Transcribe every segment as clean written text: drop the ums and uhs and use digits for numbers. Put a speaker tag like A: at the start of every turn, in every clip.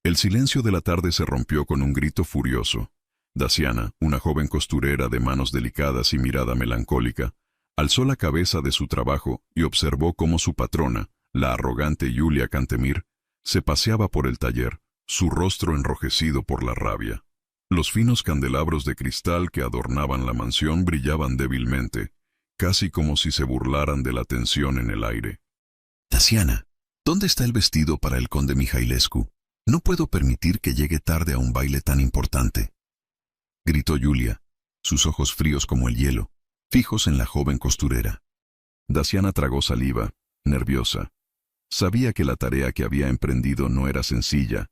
A: El silencio de la tarde se rompió con un grito furioso. Daciana, una joven costurera de manos delicadas y mirada melancólica, alzó la cabeza de su trabajo y observó cómo su patrona, la arrogante Julia Cantemir, se paseaba por el taller, su rostro enrojecido por la rabia. Los finos candelabros de cristal que adornaban la mansión brillaban débilmente, casi como si se burlaran de la tensión en el aire.
B: Daciana, ¿dónde está el vestido para el conde Mihailescu? No puedo permitir que llegue tarde a un baile tan importante. Gritó Julia, sus ojos fríos como el hielo, fijos en la joven costurera.
A: Daciana tragó saliva, nerviosa. Sabía que la tarea que había emprendido no era sencilla,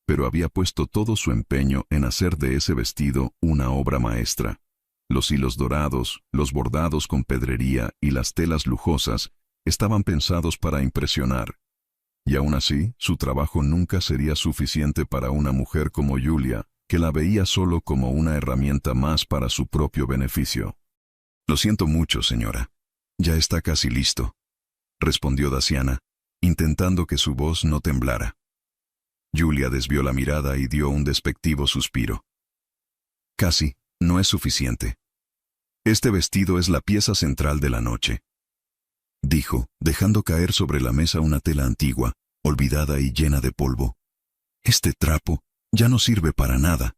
A: pero había puesto todo su empeño en hacer de ese vestido una obra maestra. Los hilos dorados, los bordados con pedrería y las telas lujosas estaban pensados para impresionar. Y aún así, su trabajo nunca sería suficiente para una mujer como Julia, que la veía solo como una herramienta más para su propio beneficio.
B: Lo siento mucho, señora. Ya está casi listo, respondió Daciana, intentando que su voz no temblara. Julia desvió la mirada y dio un despectivo suspiro. Casi, no es suficiente. Este vestido es la pieza central de la noche, dijo, dejando caer sobre la mesa una tela antigua, olvidada y llena de polvo. Este trapo ya no sirve para nada.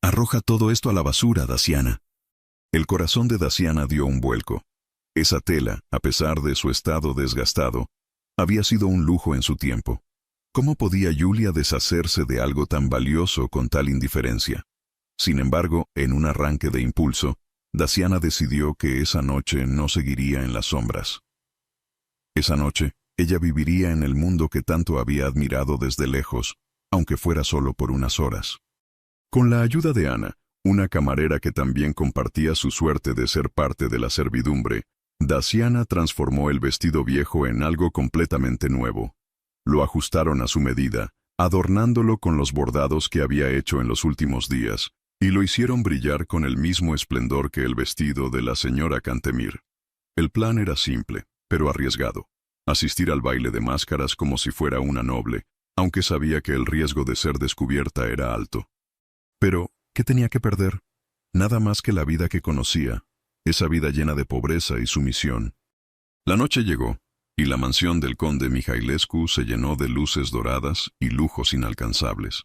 B: Arroja todo esto a la basura, Daciana.
A: El corazón de Daciana dio un vuelco. Esa tela, a pesar de su estado desgastado, había sido un lujo en su tiempo. ¿Cómo podía Julia deshacerse de algo tan valioso con tal indiferencia? Sin embargo, en un arranque de impulso, Daciana decidió que esa noche no seguiría en las sombras. Esa noche, ella viviría en el mundo que tanto había admirado desde lejos, aunque fuera solo por unas horas. Con la ayuda de Ana, una camarera que también compartía su suerte de ser parte de la servidumbre, Daciana transformó el vestido viejo en algo completamente nuevo. Lo ajustaron a su medida, adornándolo con los bordados que había hecho en los últimos días, y lo hicieron brillar con el mismo esplendor que el vestido de la señora Cantemir. El plan era simple, pero arriesgado: asistir al baile de máscaras como si fuera una noble, aunque sabía que el riesgo de ser descubierta era alto. Pero, ¿qué tenía que perder? Nada más que la vida que conocía, esa vida llena de pobreza y sumisión. La noche llegó, y la mansión del conde Mihailescu se llenó de luces doradas y lujos inalcanzables.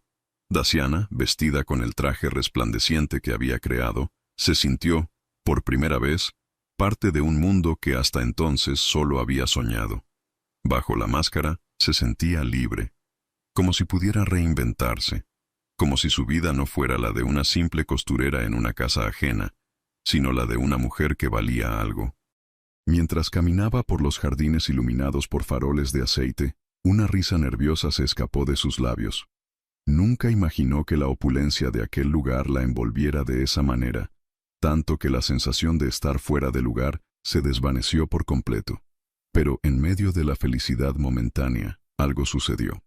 A: Daciana, vestida con el traje resplandeciente que había creado, se sintió, por primera vez, parte de un mundo que hasta entonces solo había soñado. Bajo la máscara, se sentía libre, como si pudiera reinventarse, como si su vida no fuera la de una simple costurera en una casa ajena, sino la de una mujer que valía algo. Mientras caminaba por los jardines iluminados por faroles de aceite, una risa nerviosa se escapó de sus labios. Nunca imaginó que la opulencia de aquel lugar la envolviera de esa manera, tanto que la sensación de estar fuera de lugar se desvaneció por completo. Pero en medio de la felicidad momentánea, algo sucedió.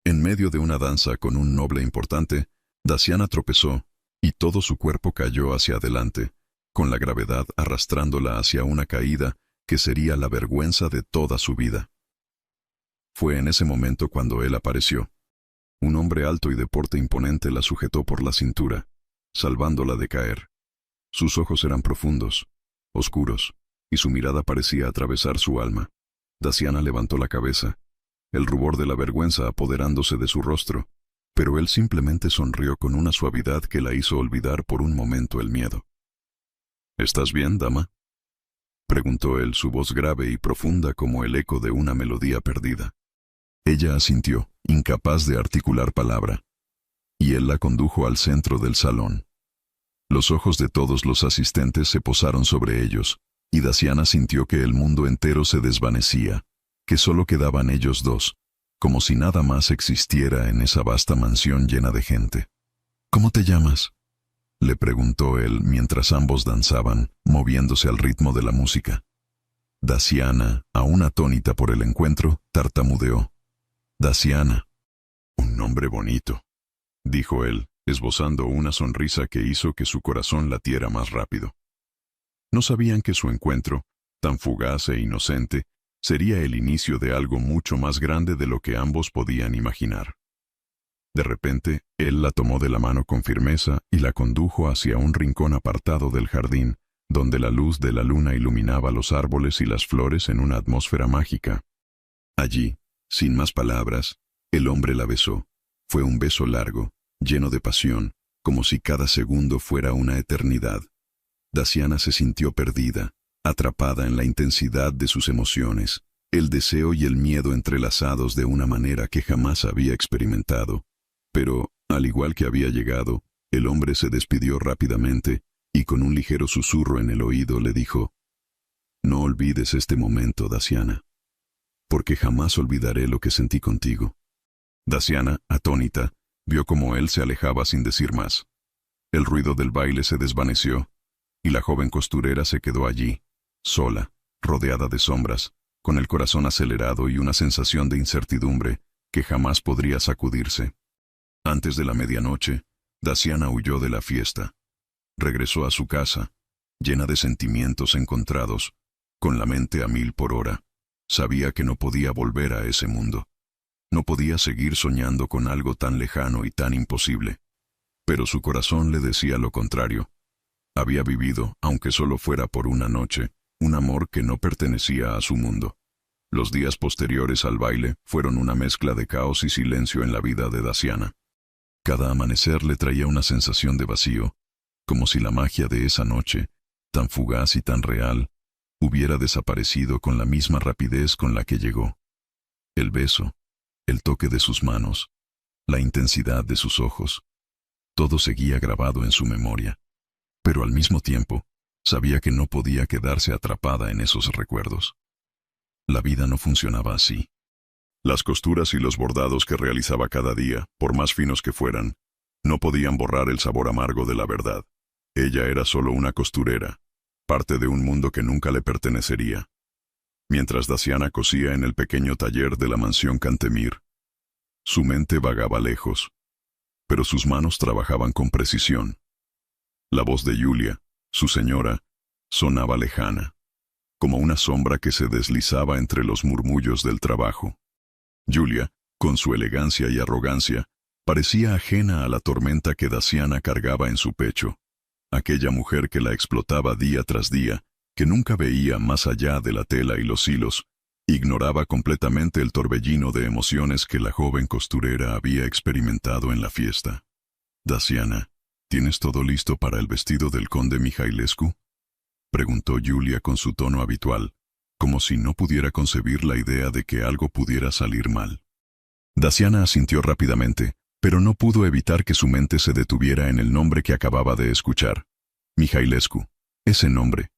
A: En medio de una danza con un noble importante, Daciana tropezó, y todo su cuerpo cayó hacia adelante, con la gravedad arrastrándola hacia una caída que sería la vergüenza de toda su vida. Fue en ese momento cuando él apareció. Un hombre alto y de porte imponente la sujetó por la cintura, salvándola de caer. Sus ojos eran profundos, oscuros, y su mirada parecía atravesar su alma. Daciana levantó la cabeza, el rubor de la vergüenza apoderándose de su rostro, pero él simplemente sonrió con una suavidad que la hizo olvidar por un momento el miedo. «¿Estás bien, dama?», preguntó él, su voz grave y profunda como el eco de una melodía perdida. Ella asintió, incapaz de articular palabra, y él la condujo al centro del salón. Los ojos de todos los asistentes se posaron sobre ellos, y Daciana sintió que el mundo entero se desvanecía, que solo quedaban ellos dos, como si nada más existiera en esa vasta mansión llena de gente. «¿Cómo te llamas?», le preguntó él mientras ambos danzaban, moviéndose al ritmo de la música. Daciana, aún atónita por el encuentro, tartamudeó. «Daciana». «Un nombre bonito», dijo él, esbozando una sonrisa que hizo que su corazón latiera más rápido. No sabían que su encuentro, tan fugaz e inocente, sería el inicio de algo mucho más grande de lo que ambos podían imaginar. De repente, él la tomó de la mano con firmeza y la condujo hacia un rincón apartado del jardín, donde la luz de la luna iluminaba los árboles y las flores en una atmósfera mágica. Allí, sin más palabras, el hombre la besó. Fue un beso largo, lleno de pasión, como si cada segundo fuera una eternidad. Daciana se sintió perdida, atrapada en la intensidad de sus emociones, el deseo y el miedo entrelazados de una manera que jamás había experimentado. Pero, al igual que había llegado, el hombre se despidió rápidamente y con un ligero susurro en el oído le dijo: «No olvides este momento, Daciana, porque jamás olvidaré lo que sentí contigo». Daciana, atónita, vio cómo él se alejaba sin decir más. El ruido del baile se desvaneció, y la joven costurera se quedó allí, sola, rodeada de sombras, con el corazón acelerado y una sensación de incertidumbre que jamás podría sacudirse. Antes de la medianoche, Daciana huyó de la fiesta. Regresó a su casa, llena de sentimientos encontrados, con la mente a 1000 por hora. Sabía que no podía volver a ese mundo. No podía seguir soñando con algo tan lejano y tan imposible. Pero su corazón le decía lo contrario. Había vivido, aunque solo fuera por una noche, un amor que no pertenecía a su mundo. Los días posteriores al baile fueron una mezcla de caos y silencio en la vida de Daciana. Cada amanecer le traía una sensación de vacío, como si la magia de esa noche, tan fugaz y tan real, hubiera desaparecido con la misma rapidez con la que llegó. El beso, el toque de sus manos, la intensidad de sus ojos, todo seguía grabado en su memoria. Pero al mismo tiempo, sabía que no podía quedarse atrapada en esos recuerdos. La vida no funcionaba así. Las costuras y los bordados que realizaba cada día, por más finos que fueran, no podían borrar el sabor amargo de la verdad. Ella era solo una costurera, parte de un mundo que nunca le pertenecería. Mientras Daciana cosía en el pequeño taller de la mansión Cantemir, su mente vagaba lejos, pero sus manos trabajaban con precisión. La voz de Julia, su señora, sonaba lejana, como una sombra que se deslizaba entre los murmullos del trabajo. Julia, con su elegancia y arrogancia, parecía ajena a la tormenta que Daciana cargaba en su pecho. Aquella mujer que la explotaba día tras día, que nunca veía más allá de la tela y los hilos, ignoraba completamente el torbellino de emociones que la joven costurera había experimentado en la fiesta. «Daciana, ¿tienes todo listo para el vestido del conde Mihailescu?», preguntó Julia con su tono habitual, como si no pudiera concebir la idea de que algo pudiera salir mal. Daciana asintió rápidamente, pero no pudo evitar que su mente se detuviera en el nombre que acababa de escuchar. Mihailescu, ese nombre,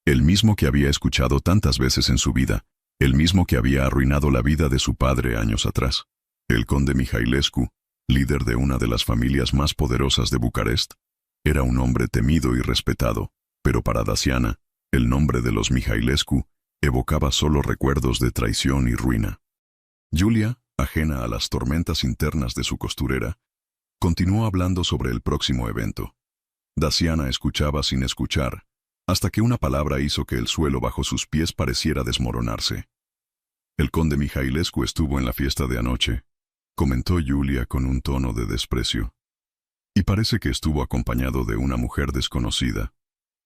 A: el mismo que había escuchado tantas veces en su vida, el mismo que había arruinado la vida de su padre años atrás. El conde Mihailescu, líder de una de las familias más poderosas de Bucarest, era un hombre temido y respetado, pero para Daciana, el nombre de los Mihailescu evocaba solo recuerdos de traición y ruina. Julia, ajena a las tormentas internas de su costurera, continuó hablando sobre el próximo evento. Daciana escuchaba sin escuchar, hasta que una palabra hizo que el suelo bajo sus pies pareciera desmoronarse. «El conde Mihailescu estuvo en la fiesta de anoche», comentó Julia con un tono de desprecio. «Y parece que estuvo acompañado de una mujer desconocida.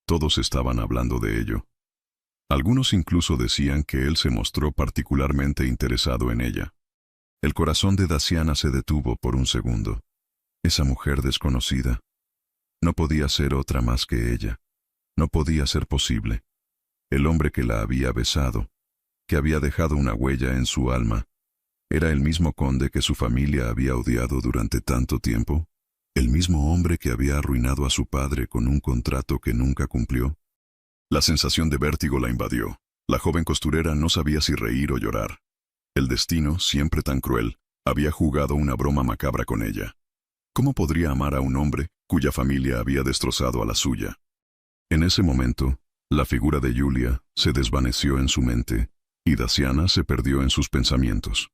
A: Todos estaban hablando de ello. Algunos incluso decían que él se mostró particularmente interesado en ella». El corazón de Daciana se detuvo por un segundo. Esa mujer desconocida. No podía ser otra más que ella. No podía ser posible. El hombre que la había besado, que había dejado una huella en su alma, ¿era el mismo conde que su familia había odiado durante tanto tiempo? ¿El mismo hombre que había arruinado a su padre con un contrato que nunca cumplió? La sensación de vértigo la invadió. La joven costurera no sabía si reír o llorar. El destino, siempre tan cruel, había jugado una broma macabra con ella. ¿Cómo podría amar a un hombre cuya familia había destrozado a la suya? En ese momento, la figura de Julia se desvaneció en su mente, y Daciana se perdió en sus pensamientos.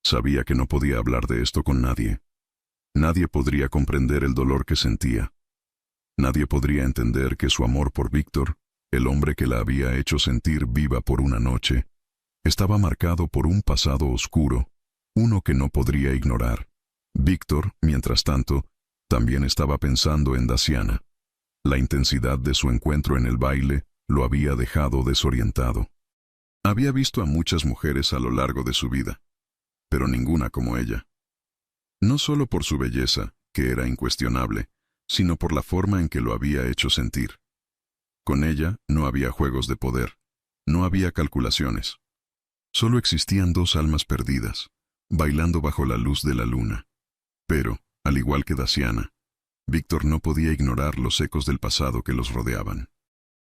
A: Sabía que no podía hablar de esto con nadie. Nadie podría comprender el dolor que sentía. Nadie podría entender que su amor por Víctor, el hombre que la había hecho sentir viva por una noche, estaba marcado por un pasado oscuro, uno que no podría ignorar. Víctor, mientras tanto, también estaba pensando en Daciana. La intensidad de su encuentro en el baile lo había dejado desorientado. Había visto a muchas mujeres a lo largo de su vida, pero ninguna como ella. No solo por su belleza, que era incuestionable, sino por la forma en que lo había hecho sentir. Con ella no había juegos de poder, no había calculaciones. Solo existían dos almas perdidas, bailando bajo la luz de la luna. Pero, al igual que Daciana, Víctor no podía ignorar los ecos del pasado que los rodeaban.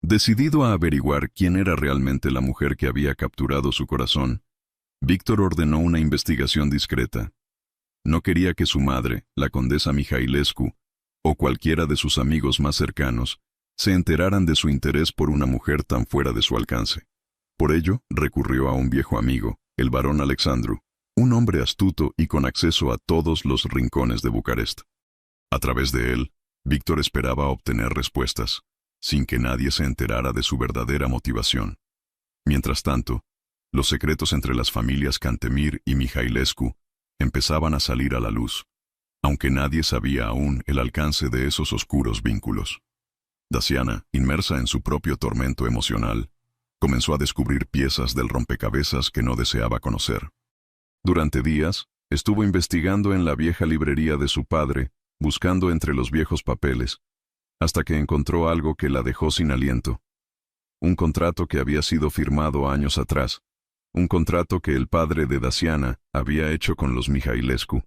A: Decidido a averiguar quién era realmente la mujer que había capturado su corazón, Víctor ordenó una investigación discreta. No quería que su madre, la condesa Mihailescu, o cualquiera de sus amigos más cercanos, se enteraran de su interés por una mujer tan fuera de su alcance. Por ello, recurrió a un viejo amigo, el barón Alexandru, un hombre astuto y con acceso a todos los rincones de Bucarest. A través de él, Víctor esperaba obtener respuestas, sin que nadie se enterara de su verdadera motivación. Mientras tanto, los secretos entre las familias Cantemir y Mihailescu empezaban a salir a la luz, aunque nadie sabía aún el alcance de esos oscuros vínculos. Daciana, inmersa en su propio tormento emocional, comenzó a descubrir piezas del rompecabezas que no deseaba conocer. Durante días, estuvo investigando en la vieja librería de su padre, buscando entre los viejos papeles, hasta que encontró algo que la dejó sin aliento. Un contrato que había sido firmado años atrás, un contrato que el padre de Daciana había hecho con los Mihailescu.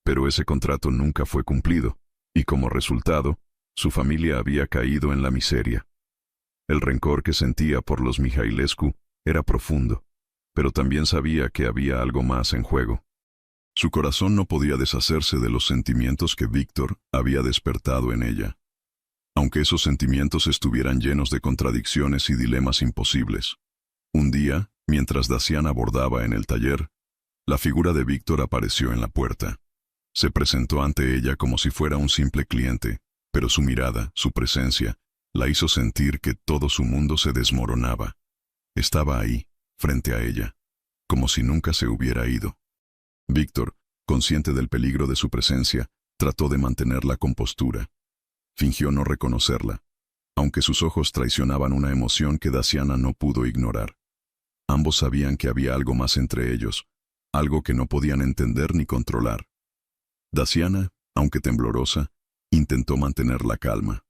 A: Pero ese contrato nunca fue cumplido, y como resultado, su familia había caído en la miseria. El rencor que sentía por los Mihailescu era profundo, pero también sabía que había algo más en juego. Su corazón no podía deshacerse de los sentimientos que Víctor había despertado en ella. Aunque esos sentimientos estuvieran llenos de contradicciones y dilemas imposibles. Un día, mientras Daciana bordaba en el taller, la figura de Víctor apareció en la puerta. Se presentó ante ella como si fuera un simple cliente, pero su mirada, su presencia, la hizo sentir que todo su mundo se desmoronaba. Estaba ahí, frente a ella, como si nunca se hubiera ido. Víctor, consciente del peligro de su presencia, trató de mantener la compostura. Fingió no reconocerla, aunque sus ojos traicionaban una emoción que Daciana no pudo ignorar. Ambos sabían que había algo más entre ellos, algo que no podían entender ni controlar. Daciana, aunque temblorosa, intentó mantener la calma.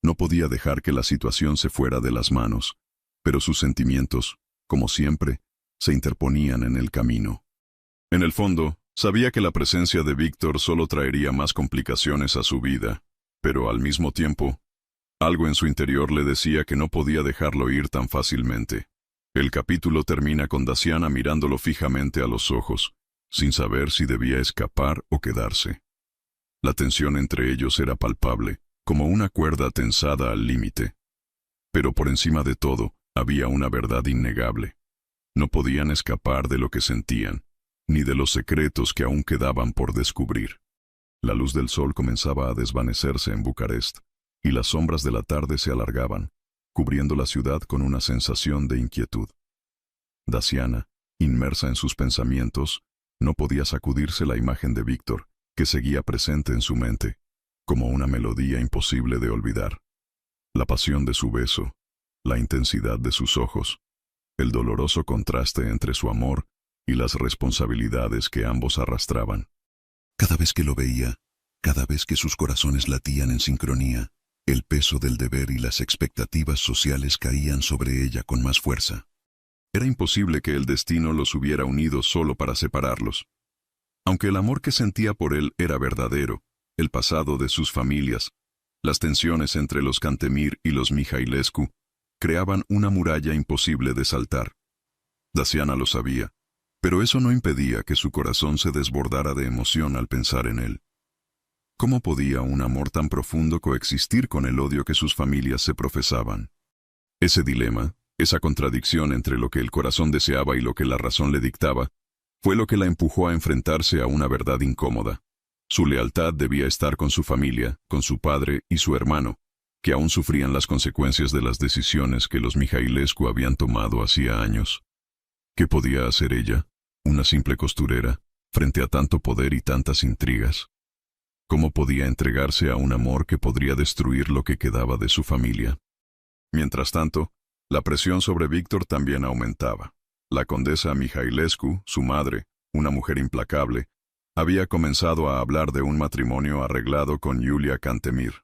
A: No podía dejar que la situación se fuera de las manos, pero sus sentimientos, como siempre, se interponían en el camino. En el fondo, sabía que la presencia de Víctor solo traería más complicaciones a su vida, pero al mismo tiempo, algo en su interior le decía que no podía dejarlo ir tan fácilmente. El capítulo termina con Daciana mirándolo fijamente a los ojos, sin saber si debía escapar o quedarse. La tensión entre ellos era palpable, como una cuerda tensada al límite. Pero por encima de todo, había una verdad innegable. No podían escapar de lo que sentían, ni de los secretos que aún quedaban por descubrir. La luz del sol comenzaba a desvanecerse en Bucarest, y las sombras de la tarde se alargaban, cubriendo la ciudad con una sensación de inquietud. Daciana, inmersa en sus pensamientos, no podía sacudirse la imagen de Víctor, que seguía presente en su mente, como una melodía imposible de olvidar. La pasión de su beso, la intensidad de sus ojos, el doloroso contraste entre su amor y las responsabilidades que ambos arrastraban. Cada vez que lo veía, cada vez que sus corazones latían en sincronía, el peso del deber y las expectativas sociales caían sobre ella con más fuerza. Era imposible que el destino los hubiera unido solo para separarlos. Aunque el amor que sentía por él era verdadero, el pasado de sus familias, las tensiones entre los Cantemir y los Mihailescu, creaban una muralla imposible de saltar. Daciana lo sabía, pero eso no impedía que su corazón se desbordara de emoción al pensar en él. ¿Cómo podía un amor tan profundo coexistir con el odio que sus familias se profesaban? Ese dilema, esa contradicción entre lo que el corazón deseaba y lo que la razón le dictaba, fue lo que la empujó a enfrentarse a una verdad incómoda. Su lealtad debía estar con su familia, con su padre y su hermano, que aún sufrían las consecuencias de las decisiones que los Mihailescu habían tomado hacía años. ¿Qué podía hacer ella, una simple costurera, frente a tanto poder y tantas intrigas. ¿Cómo podía entregarse a un amor que podría destruir lo que quedaba de su familia? Mientras tanto, la presión sobre Víctor también aumentaba. La condesa Mihailescu, su madre, una mujer implacable, había comenzado a hablar de un matrimonio arreglado con Yulia Cantemir.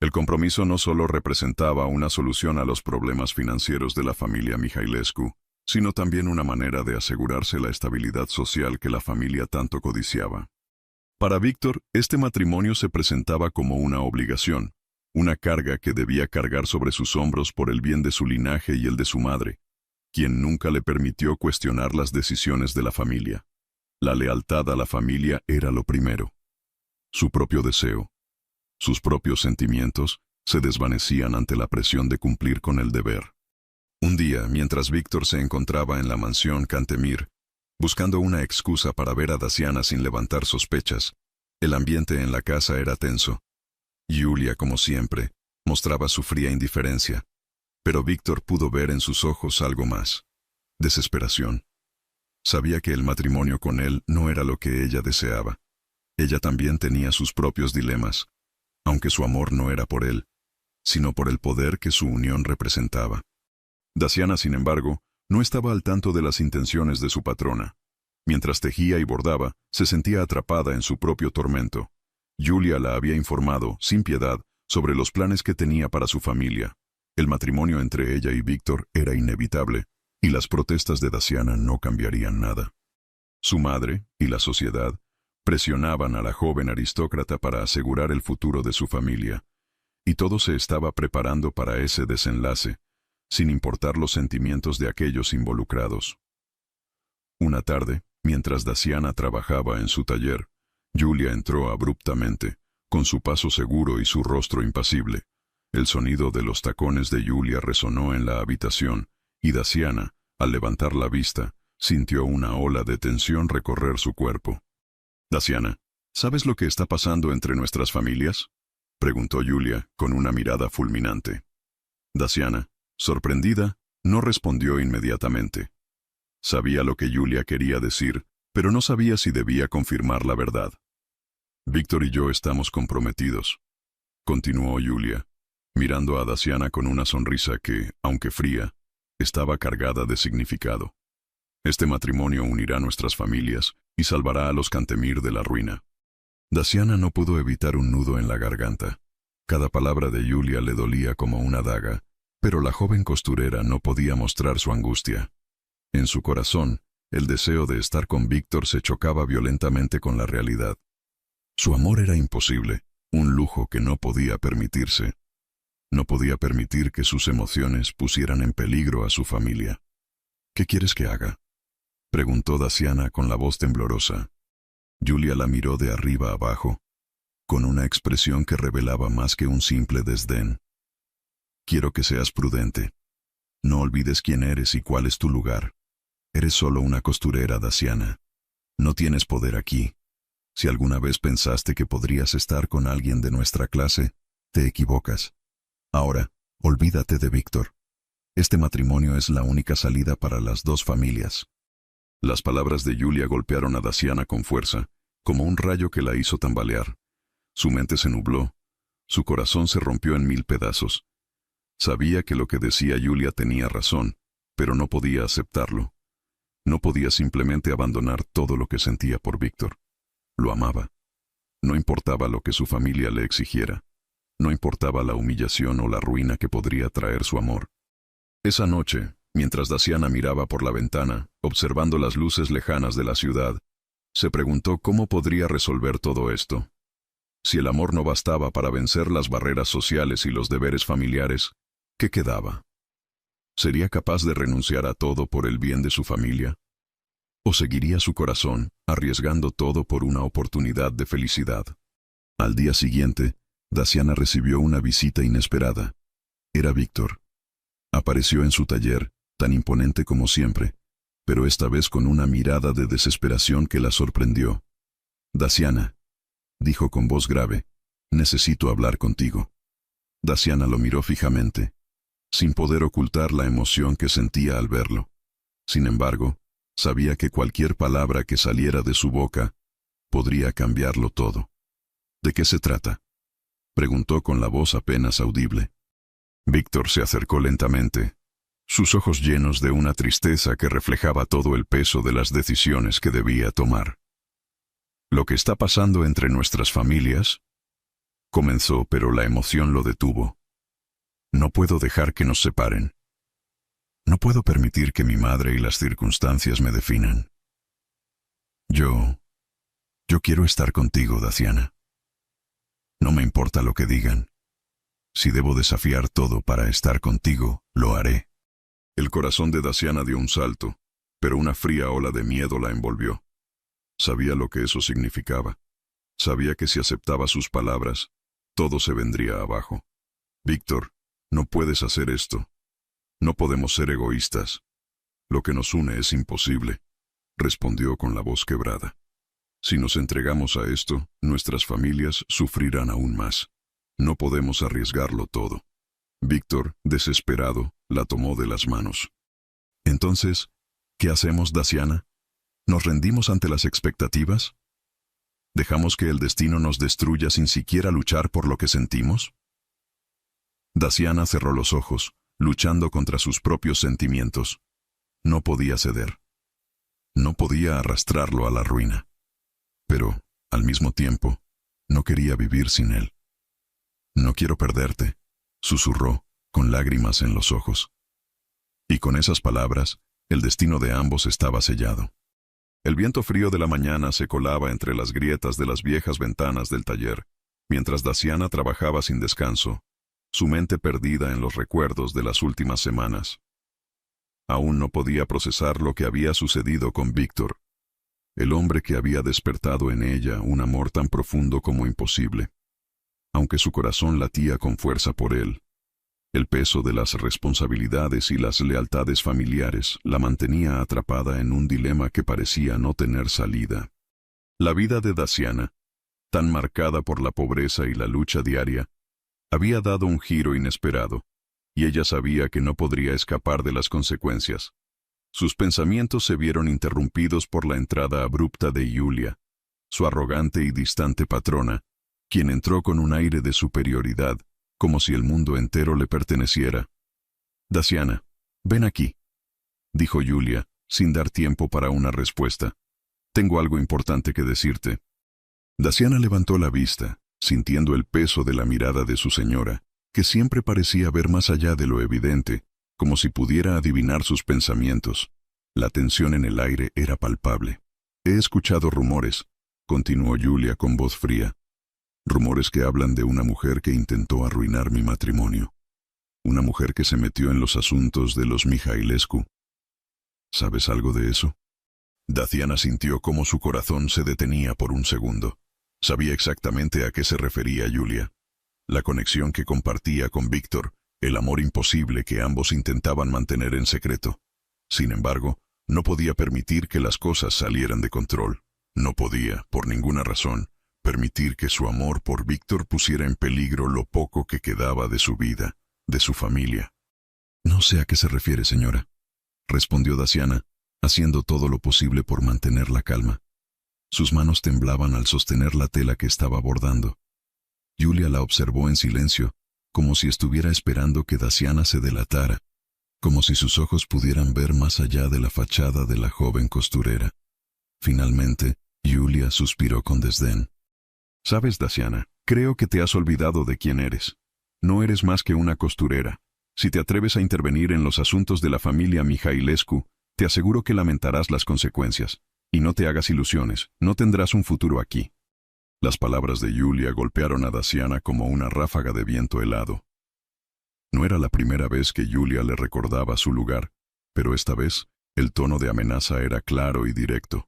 A: El compromiso no solo representaba una solución a los problemas financieros de la familia Mihailescu, sino también una manera de asegurarse la estabilidad social que la familia tanto codiciaba. Para Víctor, este matrimonio se presentaba como una obligación, una carga que debía cargar sobre sus hombros por el bien de su linaje y el de su madre, quien nunca le permitió cuestionar las decisiones de la familia. La lealtad a la familia era lo primero. Su propio deseo, sus propios sentimientos, se desvanecían ante la presión de cumplir con el deber. Un día, mientras Víctor se encontraba en la mansión Cantemir, buscando una excusa para ver a Daciana sin levantar sospechas, el ambiente en la casa era tenso. Yulia, como siempre, mostraba su fría indiferencia, pero Víctor pudo ver en sus ojos algo más: desesperación. Sabía que el matrimonio con él no era lo que ella deseaba. Ella también tenía sus propios dilemas, aunque su amor no era por él, sino por el poder que su unión representaba. Daciana, sin embargo, no estaba al tanto de las intenciones de su patrona. Mientras tejía y bordaba, se sentía atrapada en su propio tormento. Yulia la había informado, sin piedad, sobre los planes que tenía para su familia. El matrimonio entre ella y Víctor era inevitable, y las protestas de Daciana no cambiarían nada. Su madre y la sociedad presionaban a la joven aristócrata para asegurar el futuro de su familia, y todo se estaba preparando para ese desenlace, sin importar los sentimientos de aquellos involucrados. Una tarde, mientras Daciana trabajaba en su taller, Yulia entró abruptamente, con su paso seguro y su rostro impasible. El sonido de los tacones de Yulia resonó en la habitación, y Daciana, al levantar la vista, sintió una ola de tensión recorrer su cuerpo. «Daciana, ¿sabes lo que está pasando entre nuestras familias?», preguntó Yulia, con una mirada fulminante. Daciana, sorprendida, no respondió inmediatamente. Sabía lo que Yulia quería decir, pero no sabía si debía confirmar la verdad. «Víctor y yo estamos comprometidos», continuó Yulia, mirando a Daciana con una sonrisa que, aunque fría, estaba cargada de significado. «Este matrimonio unirá nuestras familias y salvará a los Cantemir de la ruina». Daciana no pudo evitar un nudo en la garganta. Cada palabra de Yulia le dolía como una daga, pero la joven costurera no podía mostrar su angustia. En su corazón, el deseo de estar con Víctor se chocaba violentamente con la realidad. Su amor era imposible, un lujo que no podía permitirse. No podía permitir que sus emociones pusieran en peligro a su familia. «¿Qué quieres que haga?», preguntó Daciana con la voz temblorosa. Yulia la miró de arriba abajo, con una expresión que revelaba más que un simple desdén. «Quiero que seas prudente. No olvides quién eres y cuál es tu lugar. Eres solo una costurera, Daciana. No tienes poder aquí. Si alguna vez pensaste que podrías estar con alguien de nuestra clase, te equivocas. Ahora, olvídate de Víctor. Este matrimonio es la única salida para las dos familias». Las palabras de Yulia golpearon a Daciana con fuerza, como un rayo que la hizo tambalear. Su mente se nubló, su corazón se rompió en 1000 pedazos. Sabía que lo que decía Yulia tenía razón, pero no podía aceptarlo. No podía simplemente abandonar todo lo que sentía por Víctor. Lo amaba. No importaba lo que su familia le exigiera. No importaba la humillación o la ruina que podría traer su amor. Esa noche, mientras Daciana miraba por la ventana, observando las luces lejanas de la ciudad, se preguntó cómo podría resolver todo esto. Si el amor no bastaba para vencer las barreras sociales y los deberes familiares, ¿qué quedaba? ¿Sería capaz de renunciar a todo por el bien de su familia? ¿O seguiría su corazón, arriesgando todo por una oportunidad de felicidad? Al día siguiente, Daciana recibió una visita inesperada. Era Víctor. Apareció en su taller, tan imponente como siempre, pero esta vez con una mirada de desesperación que la sorprendió. «Daciana», dijo con voz grave, «necesito hablar contigo». Daciana lo miró fijamente, sin poder ocultar la emoción que sentía al verlo. Sin embargo, Sabía que cualquier palabra que saliera de su boca podría cambiarlo todo. ¿De qué se trata?, preguntó con la voz apenas audible. Víctor se acercó lentamente, sus ojos llenos de una tristeza que reflejaba todo el peso de las decisiones que debía tomar. «Lo que está pasando entre nuestras familias», comenzó, pero la emoción lo detuvo. «No puedo dejar que nos separen. No puedo permitir que mi madre y las circunstancias me definan. Yo quiero estar contigo, Daciana. No me importa lo que digan. Si debo desafiar todo para estar contigo, lo haré». El corazón de Daciana dio un salto, pero una fría ola de miedo la envolvió. Sabía lo que eso significaba. Sabía que si aceptaba sus palabras, todo se vendría abajo. «Víctor, no puedes hacer esto. No podemos ser egoístas. Lo que nos une es imposible», respondió con la voz quebrada. «Si nos entregamos a esto, nuestras familias sufrirán aún más. No podemos arriesgarlo todo». Víctor, desesperado, la tomó de las manos. «Entonces, ¿qué hacemos, Daciana? ¿Nos rendimos ante las expectativas? ¿Dejamos que el destino nos destruya sin siquiera luchar por lo que sentimos?» Daciana cerró los ojos, luchando contra sus propios sentimientos. No podía ceder. No podía arrastrarlo a la ruina. Pero, al mismo tiempo, no quería vivir sin él. «No quiero perderte», susurró, con lágrimas en los ojos. Y con esas palabras, el destino de ambos estaba sellado. El viento frío de la mañana se colaba entre las grietas de las viejas ventanas del taller, mientras Daciana trabajaba sin descanso, su mente perdida en los recuerdos de las últimas semanas. Aún no podía procesar lo que había sucedido con Víctor, el hombre que había despertado en ella un amor tan profundo como imposible. Aunque su corazón latía con fuerza por él, el peso de las responsabilidades y las lealtades familiares la mantenía atrapada en un dilema que parecía no tener salida. La vida de Daciana, tan marcada por la pobreza y la lucha diaria, había dado un giro inesperado, y ella sabía que no podría escapar de las consecuencias. Sus pensamientos se vieron interrumpidos por la entrada abrupta de Julia, su arrogante y distante patrona, quien entró con un aire de superioridad, como si el mundo entero le perteneciera. «Daciana, ven aquí», dijo Julia, sin dar tiempo para una respuesta. «Tengo algo importante que decirte». Daciana levantó la vista, sintiendo el peso de la mirada de su señora, que siempre parecía ver más allá de lo evidente, como si pudiera adivinar sus pensamientos. La tensión en el aire era palpable. «He escuchado rumores», continuó Julia con voz fría. «Rumores que hablan de una mujer que intentó arruinar mi matrimonio. Una mujer que se metió en los asuntos de los Mihailescu. ¿Sabes algo de eso?» Daciana sintió cómo su corazón se detenía por un segundo. Sabía exactamente a qué se refería Julia. La conexión que compartía con Víctor, el amor imposible que ambos intentaban mantener en secreto. Sin embargo, no podía permitir que las cosas salieran de control. No podía, por ninguna razón, permitir que su amor por Víctor pusiera en peligro lo poco que quedaba de su vida, de su familia. «No sé a qué se refiere, señora», respondió Daciana, haciendo todo lo posible por mantener la calma. Sus manos temblaban al sostener la tela que estaba bordando. Julia la observó en silencio, como si estuviera esperando que Daciana se delatara, como si sus ojos pudieran ver más allá de la fachada de la joven costurera. Finalmente, Julia suspiró con desdén. «Sabes, Daciana, creo que te has olvidado de quién eres. No eres más que una costurera. Si te atreves a intervenir en los asuntos de la familia Mihailescu, te aseguro que lamentarás las consecuencias. Y no te hagas ilusiones, no tendrás un futuro aquí». Las palabras de Julia golpearon a Daciana como una ráfaga de viento helado. No era la primera vez que Julia le recordaba su lugar, pero esta vez el tono de amenaza era claro y directo.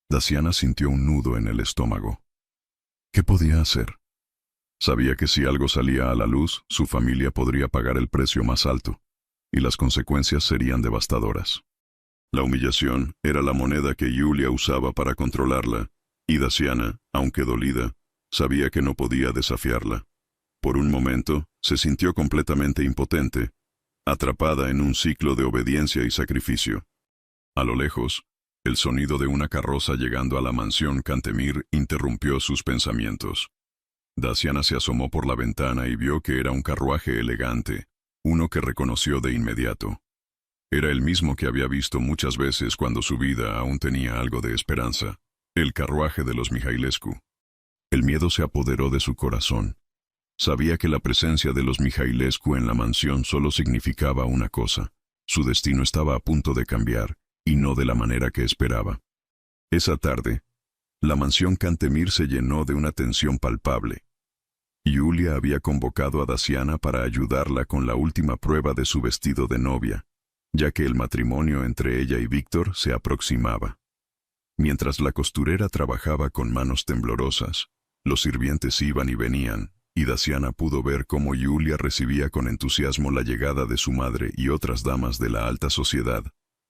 A: Daciana sintió un nudo en el estómago. ¿Qué podía hacer? Sabía que si algo salía a la luz, su familia podría pagar el precio más alto, y las consecuencias serían devastadoras. La humillación era la moneda que Julia usaba para controlarla, y Daciana, aunque dolida, sabía que no podía desafiarla. Por un momento, se sintió completamente impotente, atrapada en un ciclo de obediencia y sacrificio. A lo lejos, El sonido de una carroza llegando a la mansión Cantemir interrumpió sus pensamientos. Daciana se asomó por la ventana y vio que era un carruaje elegante, uno que reconoció de inmediato. Era el mismo que había visto muchas veces cuando su vida aún tenía algo de esperanza, el carruaje de los Mihailescu. El miedo se apoderó de su corazón. Sabía que la presencia de los Mihailescu en la mansión solo significaba una cosa: su destino estaba a punto de cambiar, y no de la manera que esperaba. Esa tarde, la mansión Cantemir se llenó de una tensión palpable. Yulia había convocado a Daciana para ayudarla con la última prueba de su vestido de novia, ya que el matrimonio entre ella y Víctor se aproximaba. Mientras la costurera trabajaba con manos temblorosas, los sirvientes iban y venían, y Daciana pudo ver cómo Yulia recibía con entusiasmo la llegada de su madre y otras damas de la alta sociedad.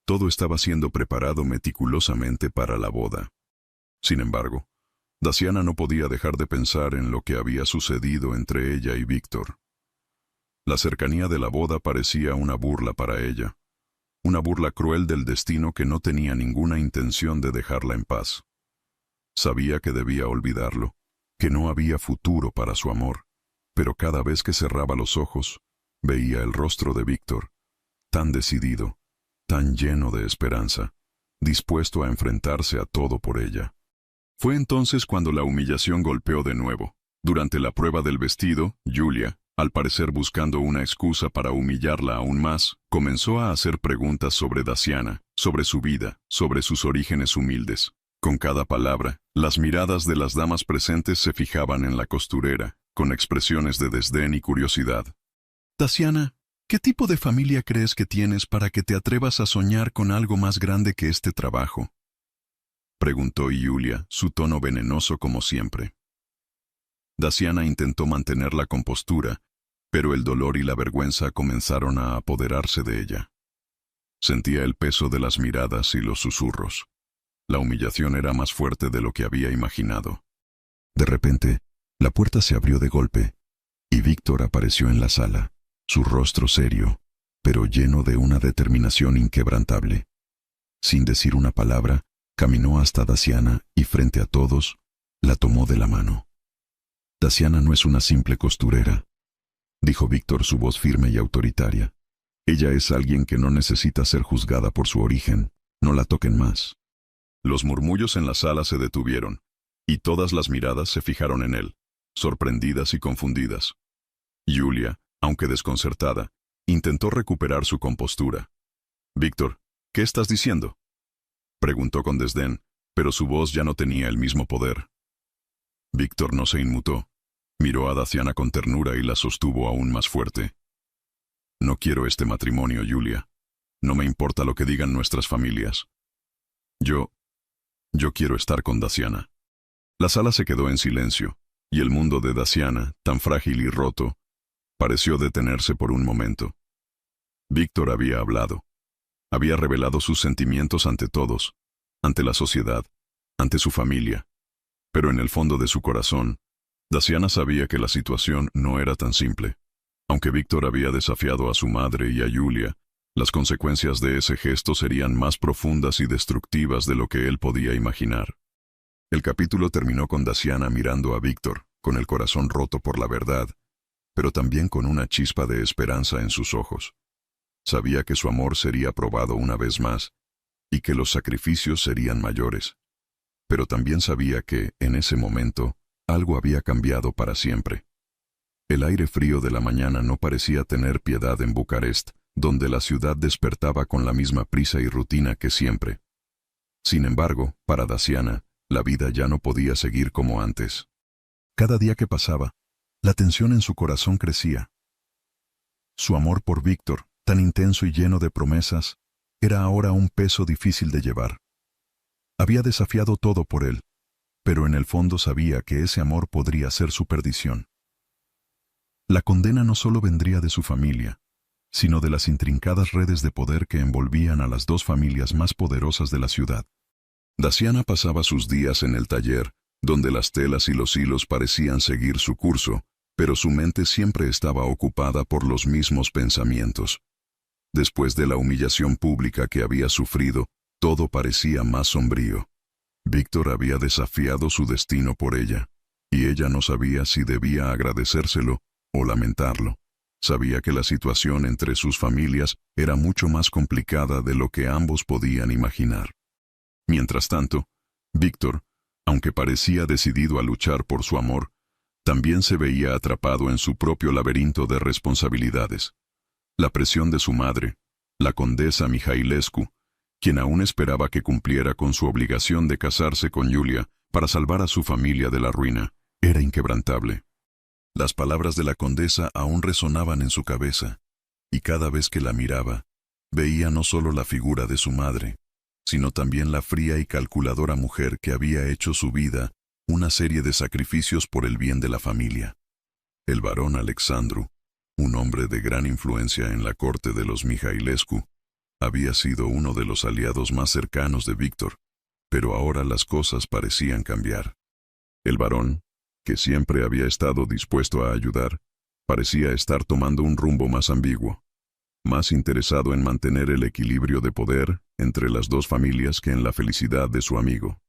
A: Todo estaba siendo preparado meticulosamente para la boda. Sin embargo, Daciana no podía dejar de pensar en lo que había sucedido entre ella y Víctor. La cercanía de la boda parecía una burla para ella, una burla cruel del destino que no tenía ninguna intención de dejarla en paz. Sabía que debía olvidarlo, que no había futuro para su amor, pero cada vez que cerraba los ojos, veía el rostro de Víctor, tan decidido, tan lleno de esperanza, dispuesto a enfrentarse a todo por ella. Fue entonces cuando la humillación golpeó de nuevo. Durante la prueba del vestido, Yulia, al parecer buscando una excusa para humillarla aún más, comenzó a hacer preguntas sobre Daciana, sobre su vida, sobre sus orígenes humildes. Con cada palabra, las miradas de las damas presentes se fijaban en la costurera, con expresiones de desdén y curiosidad. «Daciana, ¿qué tipo de familia crees que tienes para que te atrevas a soñar con algo más grande que este trabajo?», preguntó Yulia, su tono venenoso como siempre. Daciana intentó mantener la compostura, pero el dolor y la vergüenza comenzaron a apoderarse de ella. Sentía el peso de las miradas y los susurros. La humillación era más fuerte de lo que había imaginado. De repente, la puerta se abrió de golpe, y Víctor apareció en la sala, su rostro serio, pero lleno de una determinación inquebrantable. Sin decir una palabra, caminó hasta Daciana y frente a todos, la tomó de la mano. «Daciana no es una simple costurera», dijo Víctor, su voz firme y autoritaria. «Ella es alguien que no necesita ser juzgada por su origen. No la toquen más». Los murmullos en la sala se detuvieron, y todas las miradas se fijaron en él, sorprendidas y confundidas. Yulia, aunque desconcertada, intentó recuperar su compostura. «Víctor, ¿qué estás diciendo?», preguntó con desdén, pero su voz ya no tenía el mismo poder. Víctor no se inmutó. Miró a Daciana con ternura y la sostuvo aún más fuerte. «No quiero este matrimonio, Yulia. No me importa lo que digan nuestras familias. Yo quiero estar con Daciana». La sala se quedó en silencio, y el mundo de Daciana, tan frágil y roto, pareció detenerse por un momento. Víctor había hablado. Había revelado sus sentimientos ante todos, ante la sociedad, ante su familia. Pero en el fondo de su corazón, Daciana sabía que la situación no era tan simple. Aunque Víctor había desafiado a su madre y a Yulia, las consecuencias de ese gesto serían más profundas y destructivas de lo que él podía imaginar. El capítulo terminó con Daciana mirando a Víctor, con el corazón roto por la verdad, pero también con una chispa de esperanza en sus ojos. Sabía que su amor sería probado una vez más, y que los sacrificios serían mayores. Pero también sabía que, en ese momento, algo había cambiado para siempre. El aire frío de la mañana no parecía tener piedad en Bucarest, donde la ciudad despertaba con la misma prisa y rutina que siempre. Sin embargo, para Daciana, la vida ya no podía seguir como antes. Cada día que pasaba, la tensión en su corazón crecía. Su amor por Víctor, tan intenso y lleno de promesas, era ahora un peso difícil de llevar. Había desafiado todo por él, pero en el fondo sabía que ese amor podría ser su perdición. La condena no solo vendría de su familia, sino de las intrincadas redes de poder que envolvían a las dos familias más poderosas de la ciudad. Daciana pasaba sus días en el taller, donde las telas y los hilos parecían seguir su curso, pero su mente siempre estaba ocupada por los mismos pensamientos. Después de la humillación pública que había sufrido, Todo parecía más sombrío. Víctor había desafiado su destino por ella, y ella no sabía si debía agradecérselo o lamentarlo. Sabía que la situación entre sus familias era mucho más complicada de lo que ambos podían imaginar. Mientras tanto, Víctor, aunque parecía decidido a luchar por su amor, también se veía atrapado en su propio laberinto de responsabilidades. La presión de su madre, la condesa Mihailescu, quien aún esperaba que cumpliera con su obligación de casarse con Yulia para salvar a su familia de la ruina, era inquebrantable. Las palabras de la condesa aún resonaban en su cabeza, y cada vez que la miraba, veía no solo la figura de su madre, sino también la fría y calculadora mujer que había hecho su vida una serie de sacrificios por el bien de la familia. El barón Alexandru, un hombre de gran influencia en la corte de los Mihailescu, había sido uno de los aliados más cercanos de Víctor, pero ahora las cosas parecían cambiar. El barón, que siempre había estado dispuesto a ayudar, parecía estar tomando un rumbo más ambiguo, más interesado en mantener el equilibrio de poder entre las dos familias que en la felicidad de su amigo.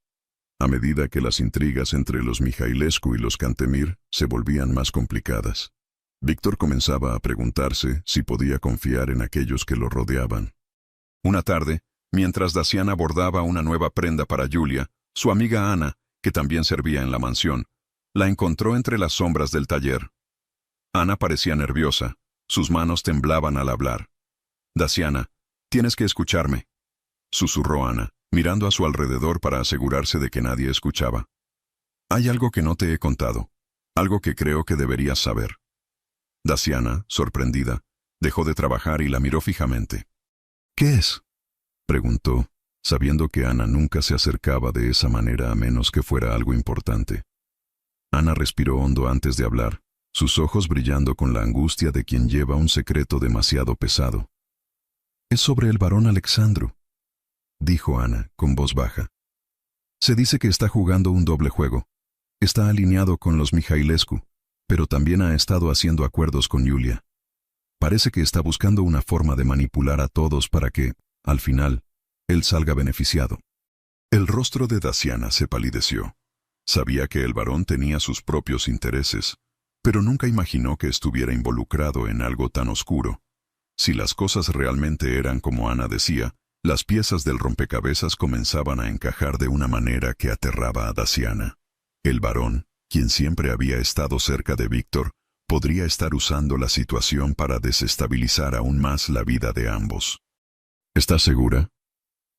A: A medida que las intrigas entre los Mihailescu y los Cantemir se volvían más complicadas, Víctor comenzaba a preguntarse si podía confiar en aquellos que lo rodeaban. Una tarde, mientras Daciana bordaba una nueva prenda para Yulia, su amiga Ana, que también servía en la mansión, la encontró entre las sombras del taller. Ana parecía nerviosa, sus manos temblaban al hablar. «Daciana, tienes que escucharme», susurró Ana, mirando a su alrededor para asegurarse de que nadie escuchaba. «Hay algo que no te he contado, algo que creo que deberías saber». Daciana, sorprendida, dejó de trabajar y la miró fijamente. «¿Qué es?», preguntó, sabiendo que Ana nunca se acercaba de esa manera a menos que fuera algo importante. Ana respiró hondo antes de hablar, sus ojos brillando con la angustia de quien lleva un secreto demasiado pesado. «Es sobre el barón Alexandru», dijo Ana, con voz baja. «Se dice que está jugando un doble juego. Está alineado con los Mihailescu, pero también ha estado haciendo acuerdos con Yulia. Parece que está buscando una forma de manipular a todos para que, al final, él salga beneficiado». El rostro de Daciana se palideció. Sabía que el barón tenía sus propios intereses, pero nunca imaginó que estuviera involucrado en algo tan oscuro. Si las cosas realmente eran como Ana decía, las piezas del rompecabezas comenzaban a encajar de una manera que aterraba a Daciana. El barón, quien siempre había estado cerca de Víctor, podría estar usando la situación para desestabilizar aún más la vida de ambos. «¿Estás segura?»,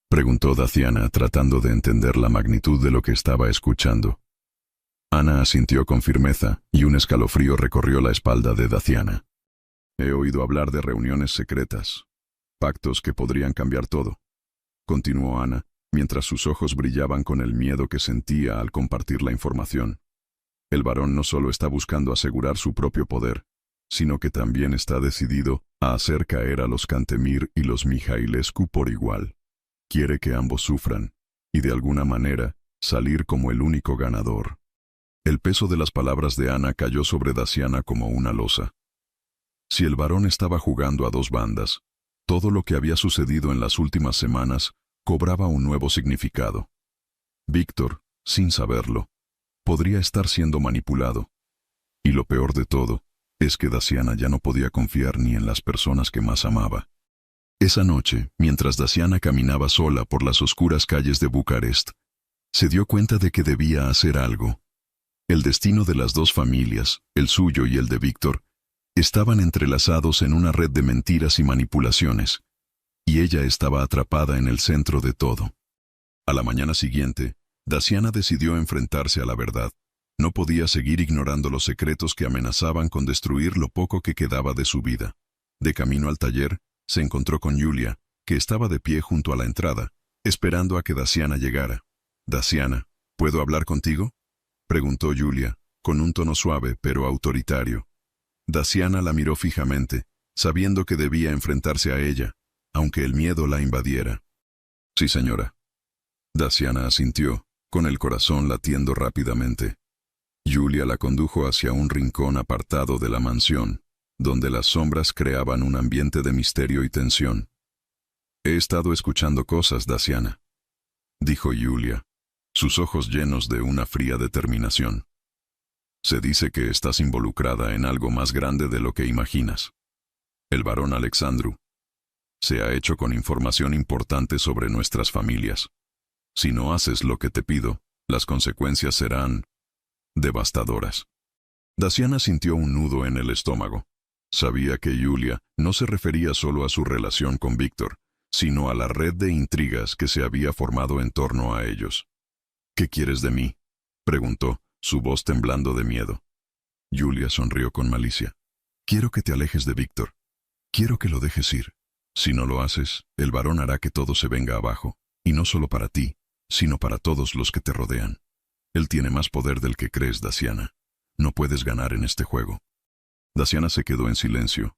A: preguntó Daciana, tratando de entender la magnitud de lo que estaba escuchando. Ana asintió con firmeza, y un escalofrío recorrió la espalda de Daciana. «He oído hablar de reuniones secretas, pactos que podrían cambiar todo», continuó Ana, mientras sus ojos brillaban con el miedo que sentía al compartir la información. «El barón no solo está buscando asegurar su propio poder, sino que también está decidido a hacer caer a los Cantemir y los Mihailescu por igual. Quiere que ambos sufran, y de alguna manera, salir como el único ganador». El peso de las palabras de Ana cayó sobre Daciana como una losa. Si el barón estaba jugando a dos bandas, todo lo que había sucedido en las últimas semanas cobraba un nuevo significado. Víctor, sin saberlo, podría estar siendo manipulado. Y lo peor de todo, es que Daciana ya no podía confiar ni en las personas que más amaba. Esa noche, mientras Daciana caminaba sola por las oscuras calles de Bucarest, se dio cuenta de que debía hacer algo. El destino de las dos familias, el suyo y el de Víctor, estaban entrelazados en una red de mentiras y manipulaciones, y ella estaba atrapada en el centro de todo. A la mañana siguiente, Daciana decidió enfrentarse a la verdad. No podía seguir ignorando los secretos que amenazaban con destruir lo poco que quedaba de su vida. De camino al taller, se encontró con Yulia, que estaba de pie junto a la entrada, esperando a que Daciana llegara. «Daciana, ¿puedo hablar contigo?», preguntó Yulia, con un tono suave pero autoritario. Daciana la miró fijamente, sabiendo que debía enfrentarse a ella, aunque el miedo la invadiera. «Sí, señora». Daciana asintió, con el corazón latiendo rápidamente. Yulia la condujo hacia un rincón apartado de la mansión, donde las sombras creaban un ambiente de misterio y tensión. «He estado escuchando cosas, Daciana», dijo Julia, sus ojos llenos de una fría determinación. Se dice que estás involucrada en algo más grande de lo que imaginas. El barón Alexandru se ha hecho con información importante sobre nuestras familias. Si no haces lo que te pido, las consecuencias serán devastadoras. Daciana sintió un nudo en el estómago. Sabía que Julia no se refería solo a su relación con Víctor, sino a la red de intrigas que se había formado en torno a ellos. «¿Qué quieres de mí?», preguntó, su voz temblando de miedo. Julia sonrió con malicia. «Quiero que te alejes de Víctor. Quiero que lo dejes ir. Si no lo haces, el varón hará que todo se venga abajo, y no solo para ti, sino para todos los que te rodean. Él tiene más poder del que crees, Daciana. No puedes ganar en este juego». Daciana se quedó en silencio.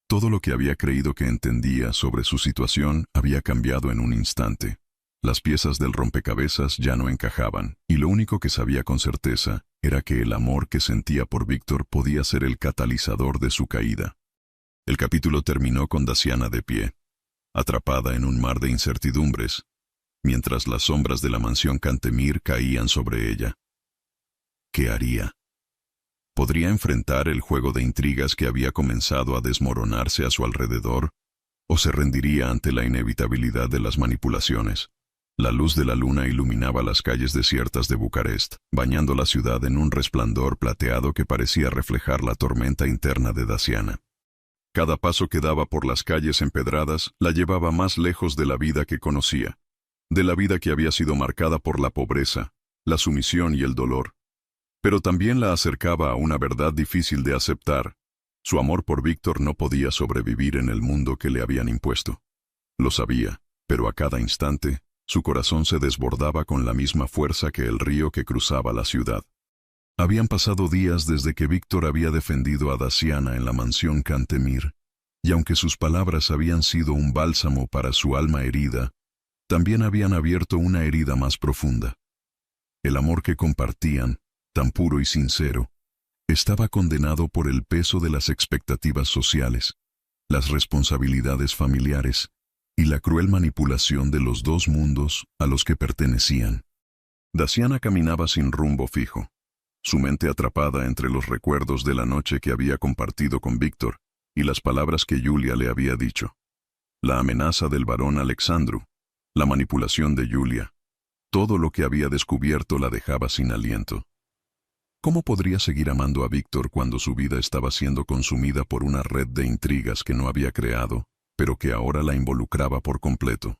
A: Todo lo que había creído que entendía sobre su situación había cambiado en un instante. Las piezas del rompecabezas ya no encajaban, y lo único que sabía con certeza era que el amor que sentía por Víctor podía ser el catalizador de su caída. El capítulo terminó con Daciana de pie, atrapada en un mar de incertidumbres, mientras las sombras de la mansión Cantemir caían sobre ella. ¿Qué haría? ¿Podría enfrentar el juego de intrigas que había comenzado a desmoronarse a su alrededor? ¿O se rendiría ante la inevitabilidad de las manipulaciones? La luz de la luna iluminaba las calles desiertas de Bucarest, bañando la ciudad en un resplandor plateado que parecía reflejar la tormenta interna de Daciana. Cada paso que daba por las calles empedradas la llevaba más lejos de la vida que conocía, de la vida que había sido marcada por la pobreza, la sumisión y el dolor. Pero también la acercaba a una verdad difícil de aceptar. Su amor por Víctor no podía sobrevivir en el mundo que le habían impuesto. Lo sabía, pero a cada instante, su corazón se desbordaba con la misma fuerza que el río que cruzaba la ciudad. Habían pasado días desde que Víctor había defendido a Daciana en la mansión Cantemir, y aunque sus palabras habían sido un bálsamo para su alma herida, también habían abierto una herida más profunda. El amor que compartían, tan puro y sincero, estaba condenado por el peso de las expectativas sociales, las responsabilidades familiares y la cruel manipulación de los dos mundos a los que pertenecían. Daciana caminaba sin rumbo fijo, su mente atrapada entre los recuerdos de la noche que había compartido con Víctor y las palabras que Julia le había dicho. La amenaza del barón Alexandru, la manipulación de Julia, todo lo que había descubierto la dejaba sin aliento. ¿Cómo podría seguir amando a Víctor cuando su vida estaba siendo consumida por una red de intrigas que no había creado, pero que ahora la involucraba por completo?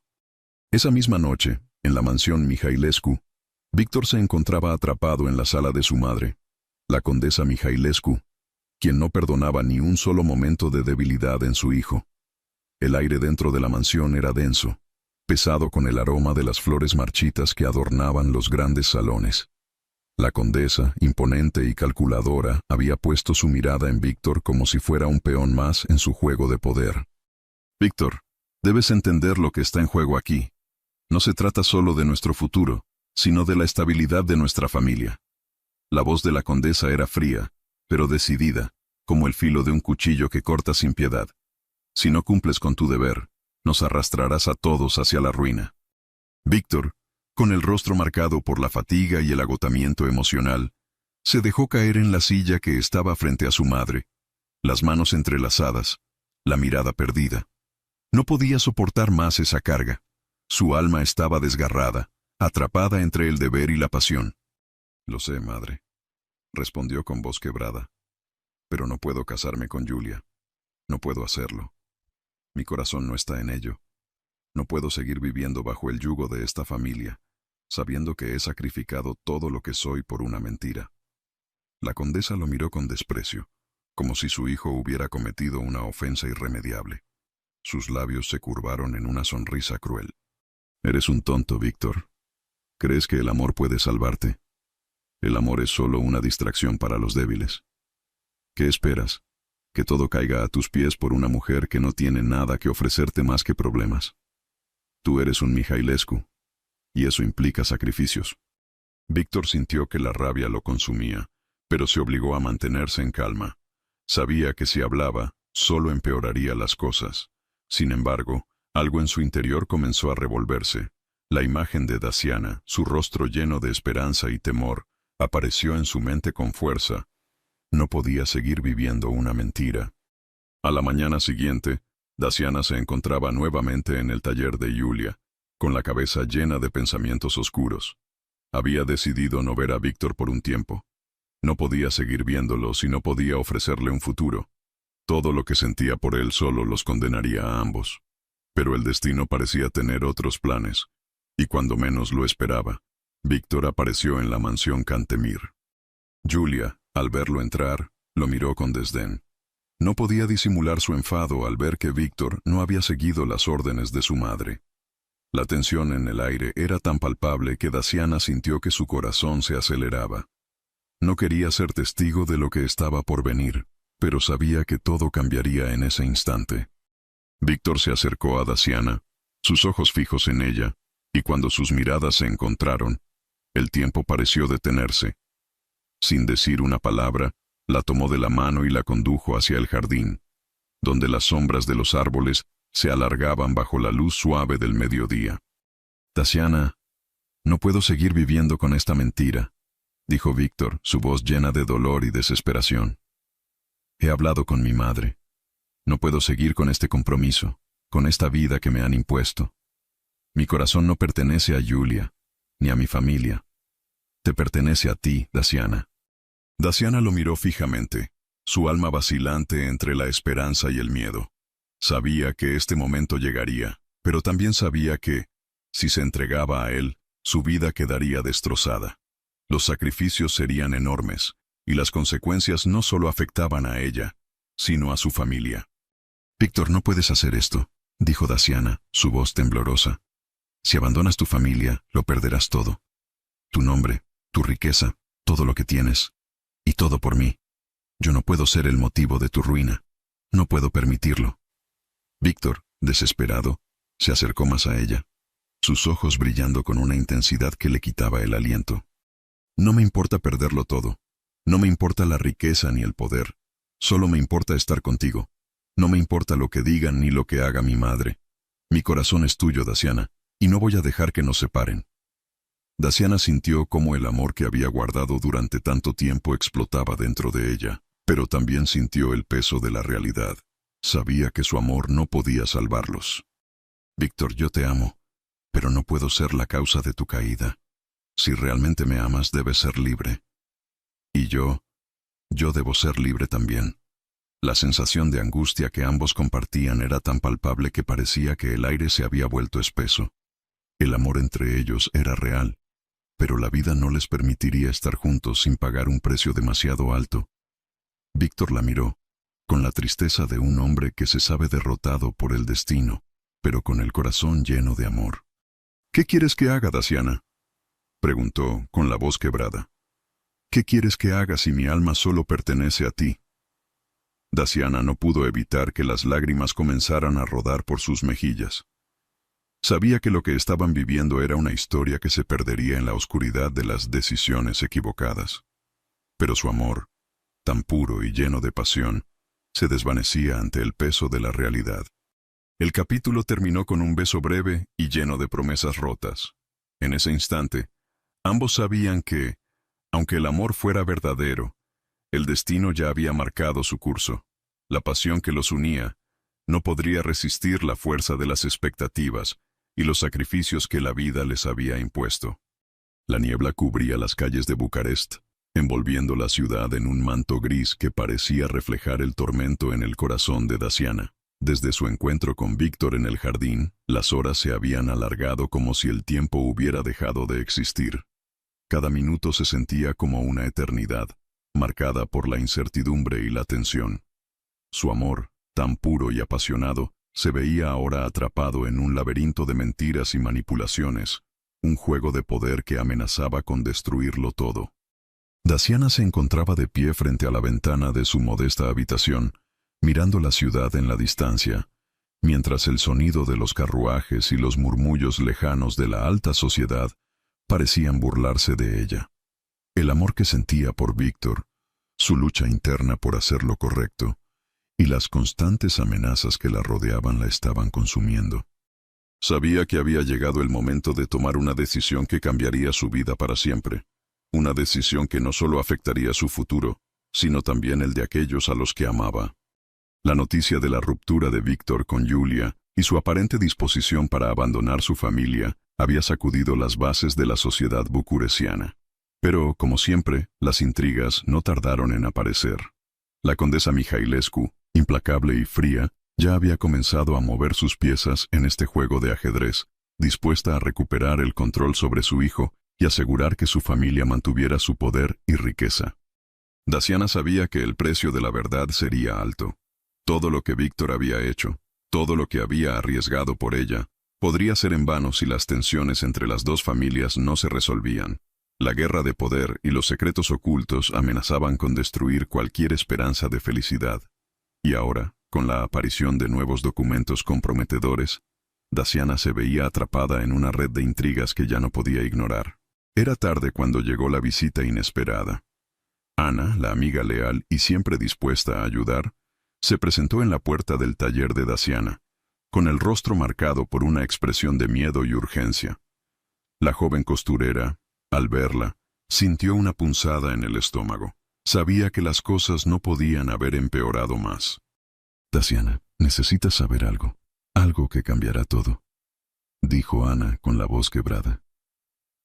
A: Esa misma noche, en la mansión Mihailescu, Víctor se encontraba atrapado en la sala de su madre, la condesa Mihailescu, quien no perdonaba ni un solo momento de debilidad en su hijo. El aire dentro de la mansión era denso, pesado con el aroma de las flores marchitas que adornaban los grandes salones. La condesa, imponente y calculadora, había puesto su mirada en Víctor como si fuera un peón más en su juego de poder. «Víctor, debes entender lo que está en juego aquí. No se trata solo de nuestro futuro, sino de la estabilidad de nuestra familia». La voz de la condesa era fría, pero decidida, como el filo de un cuchillo que corta sin piedad. «Si no cumples con tu deber, nos arrastrarás a todos hacia la ruina». Víctor, con el rostro marcado por la fatiga y el agotamiento emocional, se dejó caer en la silla que estaba frente a su madre, las manos entrelazadas, la mirada perdida. No podía soportar más esa carga. Su alma estaba desgarrada, atrapada entre el deber y la pasión. «Lo sé, madre», respondió con voz quebrada, «pero no puedo casarme con Julia. No puedo hacerlo. Mi corazón no está en ello. No puedo seguir viviendo bajo el yugo de esta familia, sabiendo que he sacrificado todo lo que soy por una mentira». La condesa lo miró con desprecio, como si su hijo hubiera cometido una ofensa irremediable. Sus labios se curvaron en una sonrisa cruel. «Eres un tonto, Víctor. ¿Crees que el amor puede salvarte? El amor es solo una distracción para los débiles. ¿Qué esperas? ¿Que todo caiga a tus pies por una mujer que no tiene nada que ofrecerte más que problemas? Tú eres un Mihailescu, y eso implica sacrificios». Víctor sintió que la rabia lo consumía, pero se obligó a mantenerse en calma. Sabía que si hablaba, solo empeoraría las cosas. Sin embargo, algo en su interior comenzó a revolverse. La imagen de Daciana, su rostro lleno de esperanza y temor, apareció en su mente con fuerza. No podía seguir viviendo una mentira. A la mañana siguiente, Daciana se encontraba nuevamente en el taller de Julia, con la cabeza llena de pensamientos oscuros. Había decidido no ver a Víctor por un tiempo. No podía seguir viéndolo si no podía ofrecerle un futuro. Todo lo que sentía por él solo los condenaría a ambos. Pero el destino parecía tener otros planes, y cuando menos lo esperaba, Víctor apareció en la mansión Cantemir. Julia, al verlo entrar, lo miró con desdén. No podía disimular su enfado al ver que Víctor no había seguido las órdenes de su madre. La tensión en el aire era tan palpable que Daciana sintió que su corazón se aceleraba. No quería ser testigo de lo que estaba por venir, pero sabía que todo cambiaría en ese instante. Víctor se acercó a Daciana, sus ojos fijos en ella, y cuando sus miradas se encontraron, el tiempo pareció detenerse. Sin decir una palabra, la tomó de la mano y la condujo hacia el jardín, donde las sombras de los árboles se alargaban bajo la luz suave del mediodía. «Daciana, no puedo seguir viviendo con esta mentira», dijo Víctor, su voz llena de dolor y desesperación. «He hablado con mi madre. No puedo seguir con este compromiso, con esta vida que me han impuesto. Mi corazón no pertenece a Julia, ni a mi familia. Te pertenece a ti, Daciana». Daciana lo miró fijamente, su alma vacilante entre la esperanza y el miedo. Sabía que este momento llegaría, pero también sabía que, si se entregaba a él, su vida quedaría destrozada. Los sacrificios serían enormes, y las consecuencias no solo afectaban a ella, sino a su familia. «Víctor, no puedes hacer esto», dijo Daciana, su voz temblorosa. «Si abandonas tu familia, lo perderás todo. Tu nombre, tu riqueza, todo lo que tienes. Y todo por mí. Yo no puedo ser el motivo de tu ruina. No puedo permitirlo». Víctor, desesperado, se acercó más a ella, sus ojos brillando con una intensidad que le quitaba el aliento. «No me importa perderlo todo. No me importa la riqueza ni el poder. Solo me importa estar contigo. No me importa lo que digan ni lo que haga mi madre. Mi corazón es tuyo, Daciana, y no voy a dejar que nos separen». Daciana sintió cómo el amor que había guardado durante tanto tiempo explotaba dentro de ella, pero también sintió el peso de la realidad. Sabía que su amor no podía salvarlos. «Víctor, yo te amo, pero no puedo ser la causa de tu caída. Si realmente me amas, debes ser libre. Y yo debo ser libre también». La sensación de angustia que ambos compartían era tan palpable que parecía que el aire se había vuelto espeso. El amor entre ellos era real, pero la vida no les permitiría estar juntos sin pagar un precio demasiado alto. Víctor la miró, con la tristeza de un hombre que se sabe derrotado por el destino, pero con el corazón lleno de amor. «¿Qué quieres que haga, Daciana?», preguntó, con la voz quebrada. «¿Qué quieres que haga si mi alma solo pertenece a ti?». Daciana no pudo evitar que las lágrimas comenzaran a rodar por sus mejillas. Sabía que lo que estaban viviendo era una historia que se perdería en la oscuridad de las decisiones equivocadas. Pero su amor, tan puro y lleno de pasión, se desvanecía ante el peso de la realidad. El capítulo terminó con un beso breve y lleno de promesas rotas. En ese instante, ambos sabían que, aunque el amor fuera verdadero, el destino ya había marcado su curso. La pasión que los unía no podría resistir la fuerza de las expectativas y los sacrificios que la vida les había impuesto. La niebla cubría las calles de Bucarest, envolviendo la ciudad en un manto gris que parecía reflejar el tormento en el corazón de Daciana. Desde su encuentro con Víctor en el jardín, las horas se habían alargado como si el tiempo hubiera dejado de existir. Cada minuto se sentía como una eternidad, marcada por la incertidumbre y la tensión. Su amor, tan puro y apasionado, se veía ahora atrapado en un laberinto de mentiras y manipulaciones, un juego de poder que amenazaba con destruirlo todo. Daciana se encontraba de pie frente a la ventana de su modesta habitación, mirando la ciudad en la distancia, mientras el sonido de los carruajes y los murmullos lejanos de la alta sociedad parecían burlarse de ella. El amor que sentía por Víctor, su lucha interna por hacer lo correcto, y las constantes amenazas que la rodeaban la estaban consumiendo. Sabía que había llegado el momento de tomar una decisión que cambiaría su vida para siempre. Una decisión que no solo afectaría su futuro, sino también el de aquellos a los que amaba. La noticia de la ruptura de Víctor con Julia y su aparente disposición para abandonar su familia había sacudido las bases de la sociedad bucuresiana. Pero, como siempre, las intrigas no tardaron en aparecer. La condesa Mihailescu, implacable y fría, ya había comenzado a mover sus piezas en este juego de ajedrez, dispuesta a recuperar el control sobre su hijo y asegurar que su familia mantuviera su poder y riqueza. Daciana sabía que el precio de la verdad sería alto. Todo lo que Víctor había hecho, todo lo que había arriesgado por ella, podría ser en vano si las tensiones entre las dos familias no se resolvían. La guerra de poder y los secretos ocultos amenazaban con destruir cualquier esperanza de felicidad. Y ahora, con la aparición de nuevos documentos comprometedores, Daciana se veía atrapada en una red de intrigas que ya no podía ignorar. Era tarde cuando llegó la visita inesperada. Ana, la amiga leal y siempre dispuesta a ayudar, se presentó en la puerta del taller de Daciana, con el rostro marcado por una expresión de miedo y urgencia. La joven costurera, al verla, sintió una punzada en el estómago. Sabía que las cosas no podían haber empeorado más. «Daciana, necesitas saber algo. Algo que cambiará todo», dijo Ana con la voz quebrada.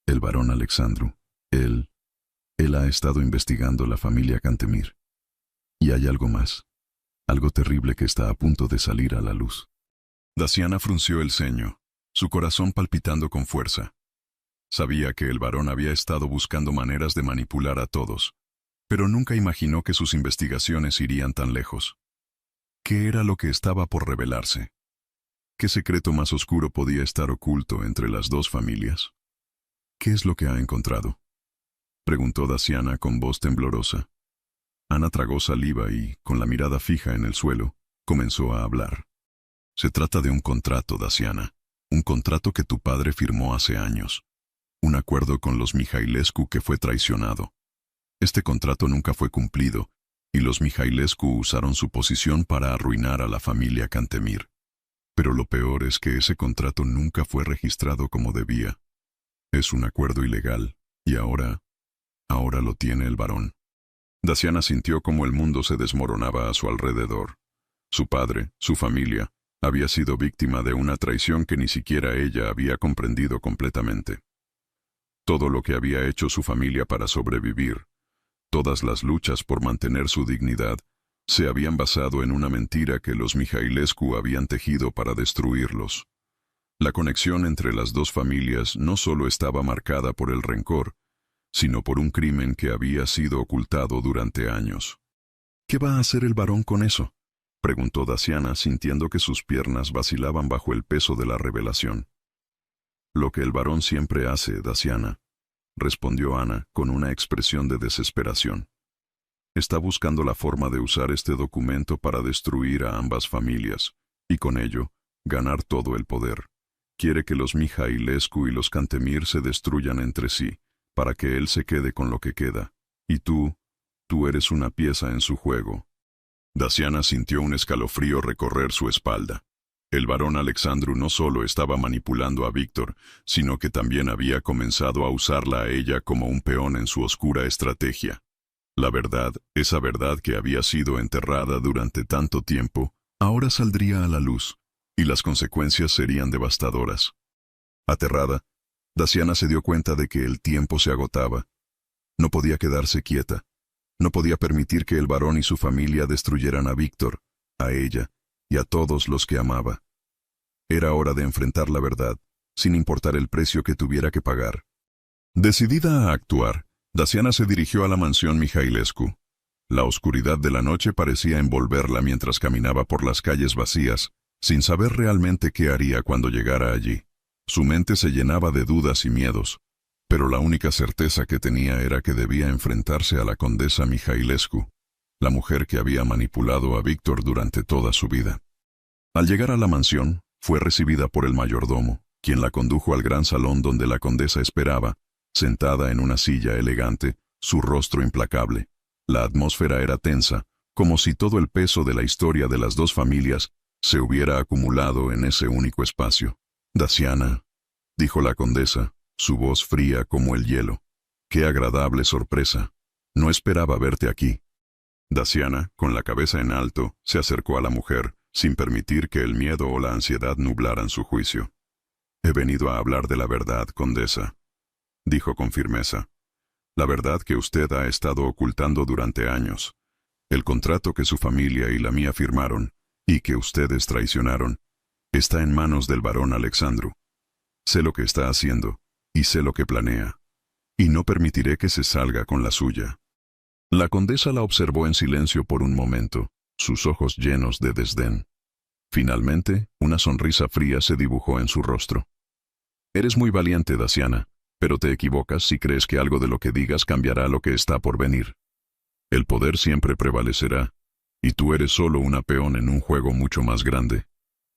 A: «El barón Alexandru, él ha estado investigando la familia Cantemir. Y hay algo más. Algo terrible que está a punto de salir a la luz». Daciana frunció el ceño, su corazón palpitando con fuerza. Sabía que el barón había estado buscando maneras de manipular a todos, pero nunca imaginó que sus investigaciones irían tan lejos. ¿Qué era lo que estaba por revelarse? ¿Qué secreto más oscuro podía estar oculto entre las dos familias? «¿Qué es lo que ha encontrado?», preguntó Daciana con voz temblorosa. Ana tragó saliva y, con la mirada fija en el suelo, comenzó a hablar. «Se trata de un contrato, Daciana, un contrato que tu padre firmó hace años. Un acuerdo con los Mihailescu que fue traicionado. Este contrato nunca fue cumplido, y los Mihailescu usaron su posición para arruinar a la familia Cantemir. Pero lo peor es que ese contrato nunca fue registrado como debía. Es un acuerdo ilegal, y ahora lo tiene el barón». Daciana sintió como el mundo se desmoronaba a su alrededor. Su padre, su familia, había sido víctima de una traición que ni siquiera ella había comprendido completamente. Todo lo que había hecho su familia para sobrevivir, todas las luchas por mantener su dignidad, se habían basado en una mentira que los Mihailescu habían tejido para destruirlos. La conexión entre las dos familias no solo estaba marcada por el rencor, sino por un crimen que había sido ocultado durante años. «¿Qué va a hacer el barón con eso?», preguntó Daciana, sintiendo que sus piernas vacilaban bajo el peso de la revelación. «Lo que el barón siempre hace, Daciana», respondió Ana con una expresión de desesperación. «Está buscando la forma de usar este documento para destruir a ambas familias, y con ello, ganar todo el poder. Quiere que los Mihailescu y los Cantemir se destruyan entre sí, para que él se quede con lo que queda. Y tú eres una pieza en su juego». Daciana sintió un escalofrío recorrer su espalda. El barón Alexandru no solo estaba manipulando a Víctor, sino que también había comenzado a usarla a ella como un peón en su oscura estrategia. La verdad, esa verdad que había sido enterrada durante tanto tiempo, ahora saldría a la luz, y las consecuencias serían devastadoras. Aterrada, Daciana se dio cuenta de que el tiempo se agotaba. No podía quedarse quieta. No podía permitir que el barón y su familia destruyeran a Víctor, a ella y a todos los que amaba. Era hora de enfrentar la verdad, sin importar el precio que tuviera que pagar. Decidida a actuar, Daciana se dirigió a la mansión Mihailescu. La oscuridad de la noche parecía envolverla mientras caminaba por las calles vacías, sin saber realmente qué haría cuando llegara allí. Su mente se llenaba de dudas y miedos, pero la única certeza que tenía era que debía enfrentarse a la condesa Mihailescu, la mujer que había manipulado a Víctor durante toda su vida. Al llegar a la mansión, fue recibida por el mayordomo, quien la condujo al gran salón donde la condesa esperaba, sentada en una silla elegante, su rostro implacable. La atmósfera era tensa, como si todo el peso de la historia de las dos familias se hubiera acumulado en ese único espacio. Daciana, dijo la condesa, su voz fría como el hielo. Qué agradable sorpresa. No esperaba verte aquí. Daciana, con la cabeza en alto, se acercó a la mujer, sin permitir que el miedo o la ansiedad nublaran su juicio. He venido a hablar de la verdad, condesa, dijo con firmeza. La verdad que usted ha estado ocultando durante años. El contrato que su familia y la mía firmaron, y que ustedes traicionaron, está en manos del barón Alexandru. Sé lo que está haciendo, y sé lo que planea, y no permitiré que se salga con la suya. La condesa la observó en silencio por un momento, sus ojos llenos de desdén. Finalmente, una sonrisa fría se dibujó en su rostro. Eres muy valiente, Daciana, pero te equivocas si crees que algo de lo que digas cambiará lo que está por venir. El poder siempre prevalecerá, y tú eres solo una peón en un juego mucho más grande.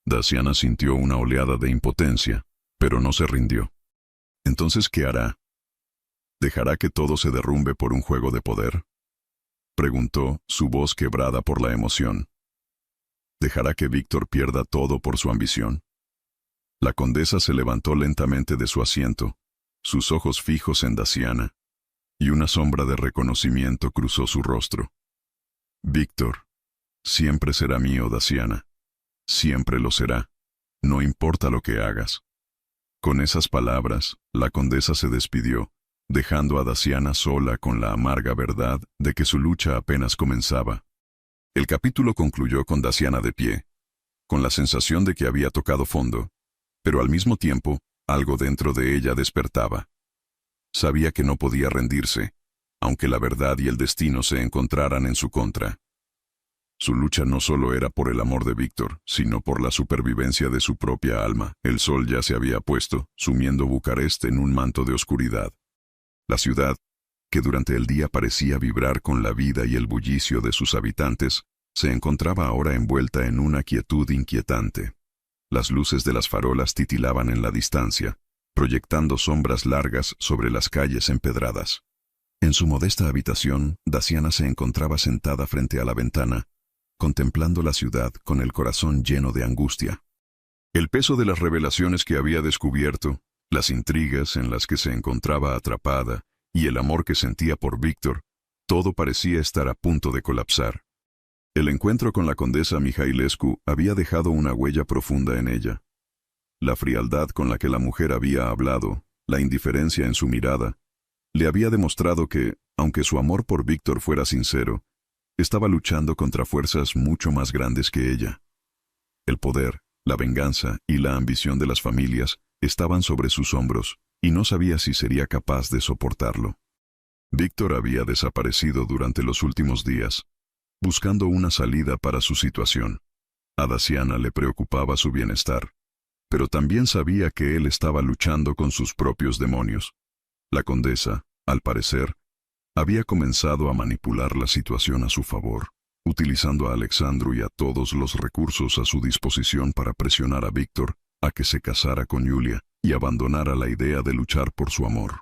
A: Daciana sintió una oleada de impotencia, pero no se rindió. Entonces, ¿qué hará? ¿Dejará que todo se derrumbe por un juego de poder? Preguntó, su voz quebrada por la emoción. ¿Dejará que Víctor pierda todo por su ambición? La condesa se levantó lentamente de su asiento, sus ojos fijos en Daciana, y una sombra de reconocimiento cruzó su rostro. Víctor, siempre será mío, Daciana. Siempre lo será, no importa lo que hagas. Con esas palabras, la condesa se despidió, dejando a Daciana sola con la amarga verdad de que su lucha apenas comenzaba. El capítulo concluyó con Daciana de pie, con la sensación de que había tocado fondo, pero al mismo tiempo, algo dentro de ella despertaba. Sabía que no podía rendirse, aunque la verdad y el destino se encontraran en su contra. Su lucha no solo era por el amor de Víctor, sino por la supervivencia de su propia alma. El sol ya se había puesto, sumiendo Bucarest en un manto de oscuridad. La ciudad, que durante el día parecía vibrar con la vida y el bullicio de sus habitantes, se encontraba ahora envuelta en una quietud inquietante. Las luces de las farolas titilaban en la distancia, proyectando sombras largas sobre las calles empedradas. En su modesta habitación, Daciana se encontraba sentada frente a la ventana, contemplando la ciudad con el corazón lleno de angustia. El peso de las revelaciones que había descubierto, las intrigas en las que se encontraba atrapada y el amor que sentía por Víctor, todo parecía estar a punto de colapsar. El encuentro con la condesa Mihailescu había dejado una huella profunda en ella. La frialdad con la que la mujer había hablado, la indiferencia en su mirada, le había demostrado que, aunque su amor por Víctor fuera sincero, estaba luchando contra fuerzas mucho más grandes que ella. El poder, la venganza y la ambición de las familias estaban sobre sus hombros, y no sabía si sería capaz de soportarlo. Víctor había desaparecido durante los últimos días, buscando una salida para su situación. A Daciana le preocupaba su bienestar, pero también sabía que él estaba luchando con sus propios demonios. La condesa, al parecer, había comenzado a manipular la situación a su favor, utilizando a Alexandru y a todos los recursos a su disposición para presionar a Víctor a que se casara con Julia y abandonara la idea de luchar por su amor.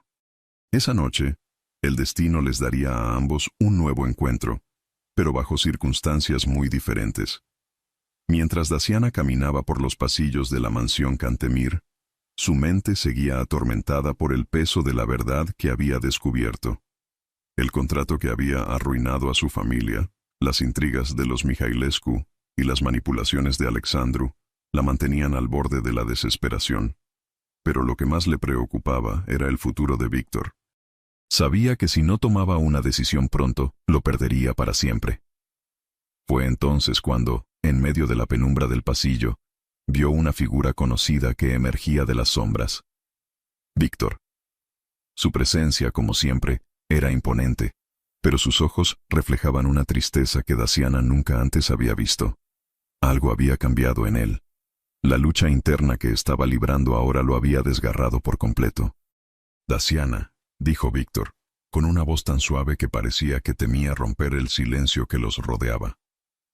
A: Esa noche, el destino les daría a ambos un nuevo encuentro, pero bajo circunstancias muy diferentes. Mientras Daciana caminaba por los pasillos de la mansión Cantemir, su mente seguía atormentada por el peso de la verdad que había descubierto. El contrato que había arruinado a su familia, las intrigas de los Mihailescu y las manipulaciones de Alexandru la mantenían al borde de la desesperación. Pero lo que más le preocupaba era el futuro de Víctor. Sabía que si no tomaba una decisión pronto, lo perdería para siempre. Fue entonces cuando, en medio de la penumbra del pasillo, vio una figura conocida que emergía de las sombras. Víctor. Su presencia, como siempre, era imponente, pero sus ojos reflejaban una tristeza que Daciana nunca antes había visto. Algo había cambiado en él. La lucha interna que estaba librando ahora lo había desgarrado por completo. Daciana, dijo Víctor, con una voz tan suave que parecía que temía romper el silencio que los rodeaba.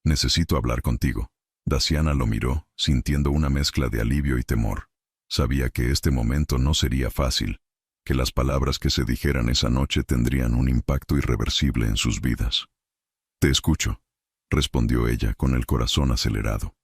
A: Necesito hablar contigo. Daciana lo miró, sintiendo una mezcla de alivio y temor. Sabía que este momento no sería fácil, que las palabras que se dijeran esa noche tendrían un impacto irreversible en sus vidas. Te escucho, respondió ella con el corazón acelerado.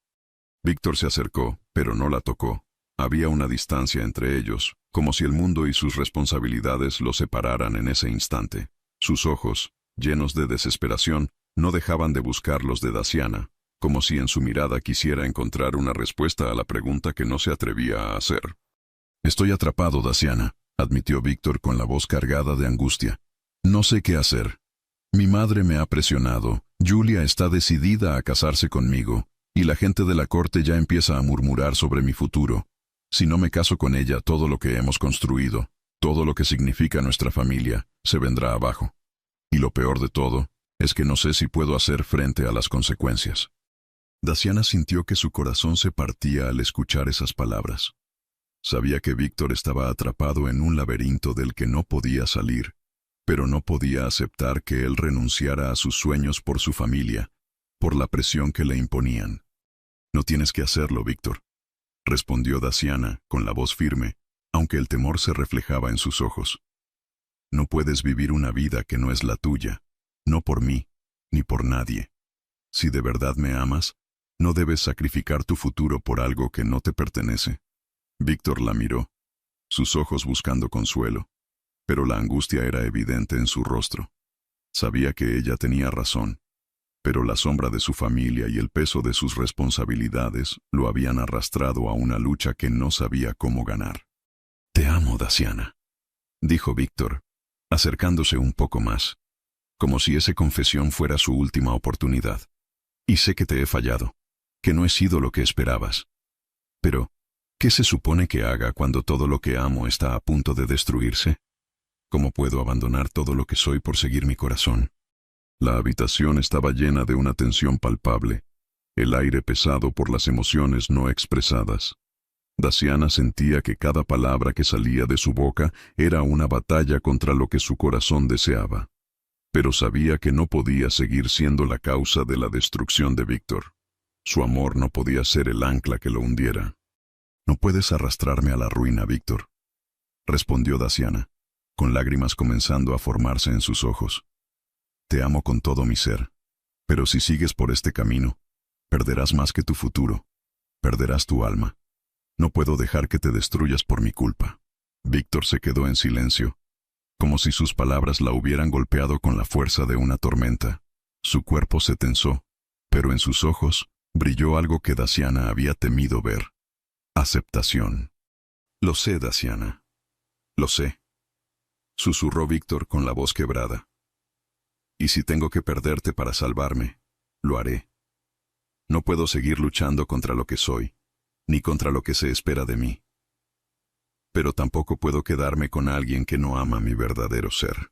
A: Víctor se acercó, pero no la tocó. Había una distancia entre ellos, como si el mundo y sus responsabilidades los separaran en ese instante. Sus ojos, llenos de desesperación, no dejaban de buscar los de Daciana, como si en su mirada quisiera encontrar una respuesta a la pregunta que no se atrevía a hacer. «Estoy atrapado, Daciana», admitió Víctor con la voz cargada de angustia. «No sé qué hacer. Mi madre me ha presionado, Julia está decidida a casarse conmigo, y la gente de la corte ya empieza a murmurar sobre mi futuro. Si no me caso con ella, todo lo que hemos construido, todo lo que significa nuestra familia, se vendrá abajo. Y lo peor de todo, es que no sé si puedo hacer frente a las consecuencias». Daciana sintió que su corazón se partía al escuchar esas palabras. Sabía que Víctor estaba atrapado en un laberinto del que no podía salir, pero no podía aceptar que él renunciara a sus sueños por su familia, por la presión que le imponían. «No tienes que hacerlo, Víctor», respondió Daciana con la voz firme, aunque el temor se reflejaba en sus ojos. «No puedes vivir una vida que no es la tuya, no por mí, ni por nadie. Si de verdad me amas, no debes sacrificar tu futuro por algo que no te pertenece». Víctor la miró, sus ojos buscando consuelo, pero la angustia era evidente en su rostro. Sabía que ella tenía razón, pero la sombra de su familia y el peso de sus responsabilidades lo habían arrastrado a una lucha que no sabía cómo ganar. «Te amo, Daciana», dijo Víctor, acercándose un poco más, como si esa confesión fuera su última oportunidad. «Y sé que te he fallado, que no he sido lo que esperabas. Pero, ¿qué se supone que haga cuando todo lo que amo está a punto de destruirse? ¿Cómo puedo abandonar todo lo que soy por seguir mi corazón?» La habitación estaba llena de una tensión palpable, el aire pesado por las emociones no expresadas. Daciana sentía que cada palabra que salía de su boca era una batalla contra lo que su corazón deseaba. Pero sabía que no podía seguir siendo la causa de la destrucción de Víctor. Su amor no podía ser el ancla que lo hundiera. «No puedes arrastrarme a la ruina, Víctor», respondió Daciana, con lágrimas comenzando a formarse en sus ojos. «Te amo con todo mi ser, pero si sigues por este camino, perderás más que tu futuro, perderás tu alma. No puedo dejar que te destruyas por mi culpa». Víctor se quedó en silencio, como si sus palabras la hubieran golpeado con la fuerza de una tormenta. Su cuerpo se tensó, pero en sus ojos brilló algo que Daciana había temido ver: aceptación. «Lo sé, Daciana, lo sé», susurró Víctor con la voz quebrada. «Y si tengo que perderte para salvarme, lo haré. No puedo seguir luchando contra lo que soy, ni contra lo que se espera de mí. Pero tampoco puedo quedarme con alguien que no ama mi verdadero ser».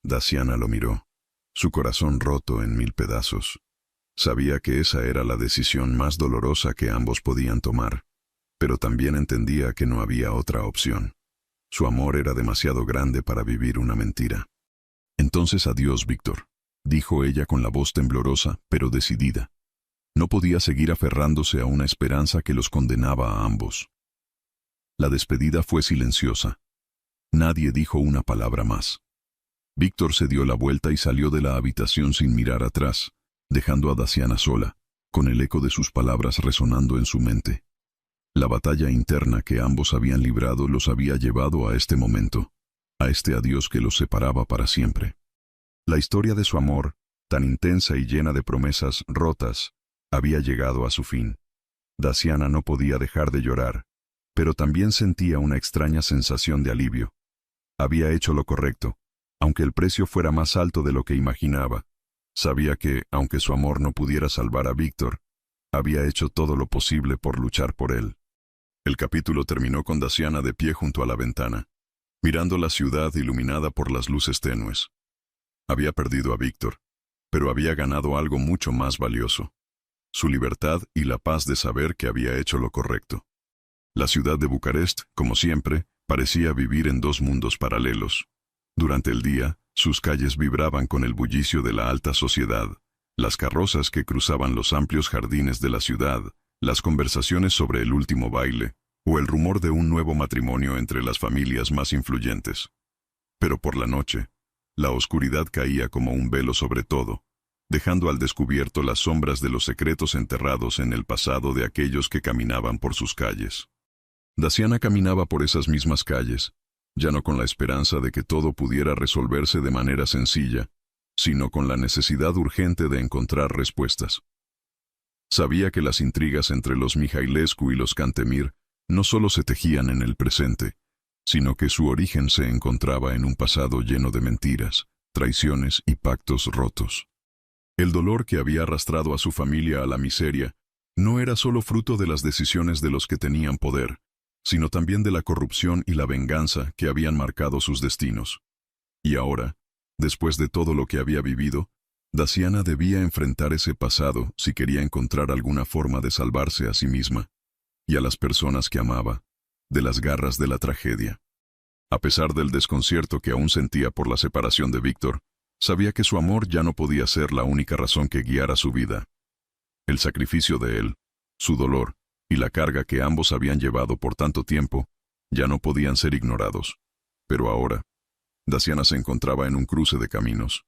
A: Daciana lo miró, su corazón roto en 1000 pedazos. Sabía que esa era la decisión más dolorosa que ambos podían tomar, pero también entendía que no había otra opción. Su amor era demasiado grande para vivir una mentira. «Entonces adiós, Víctor», dijo ella con la voz temblorosa, pero decidida. No podía seguir aferrándose a una esperanza que los condenaba a ambos. La despedida fue silenciosa. Nadie dijo una palabra más. Víctor se dio la vuelta y salió de la habitación sin mirar atrás, dejando a Daciana sola, con el eco de sus palabras resonando en su mente. La batalla interna que ambos habían librado los había llevado a este momento, a este adiós que los separaba para siempre. La historia de su amor, tan intensa y llena de promesas rotas, había llegado a su fin. Daciana no podía dejar de llorar, pero también sentía una extraña sensación de alivio. Había hecho lo correcto, aunque el precio fuera más alto de lo que imaginaba. Sabía que, aunque su amor no pudiera salvar a Víctor, había hecho todo lo posible por luchar por él. El capítulo terminó con Daciana de pie junto a la ventana, mirando la ciudad iluminada por las luces tenues. Había perdido a Víctor, pero había ganado algo mucho más valioso: su libertad y la paz de saber que había hecho lo correcto. La ciudad de Bucarest, como siempre, parecía vivir en dos mundos paralelos. Durante el día, sus calles vibraban con el bullicio de la alta sociedad, las carrozas que cruzaban los amplios jardines de la ciudad, las conversaciones sobre el último baile, o el rumor de un nuevo matrimonio entre las familias más influyentes. Pero por la noche, la oscuridad caía como un velo sobre todo, dejando al descubierto las sombras de los secretos enterrados en el pasado de aquellos que caminaban por sus calles. Daciana caminaba por esas mismas calles, ya no con la esperanza de que todo pudiera resolverse de manera sencilla, sino con la necesidad urgente de encontrar respuestas. Sabía que las intrigas entre los Mihailescu y los Cantemir no solo se tejían en el presente, sino que su origen se encontraba en un pasado lleno de mentiras, traiciones y pactos rotos. El dolor que había arrastrado a su familia a la miseria no era solo fruto de las decisiones de los que tenían poder, sino también de la corrupción y la venganza que habían marcado sus destinos. Y ahora, después de todo lo que había vivido, Daciana debía enfrentar ese pasado si quería encontrar alguna forma de salvarse a sí misma y a las personas que amaba de las garras de la tragedia. A pesar del desconcierto que aún sentía por la separación de Víctor, sabía que su amor ya no podía ser la única razón que guiara su vida. El sacrificio de él, su dolor y la carga que ambos habían llevado por tanto tiempo ya no podían ser ignorados. Pero ahora, Daciana se encontraba en un cruce de caminos,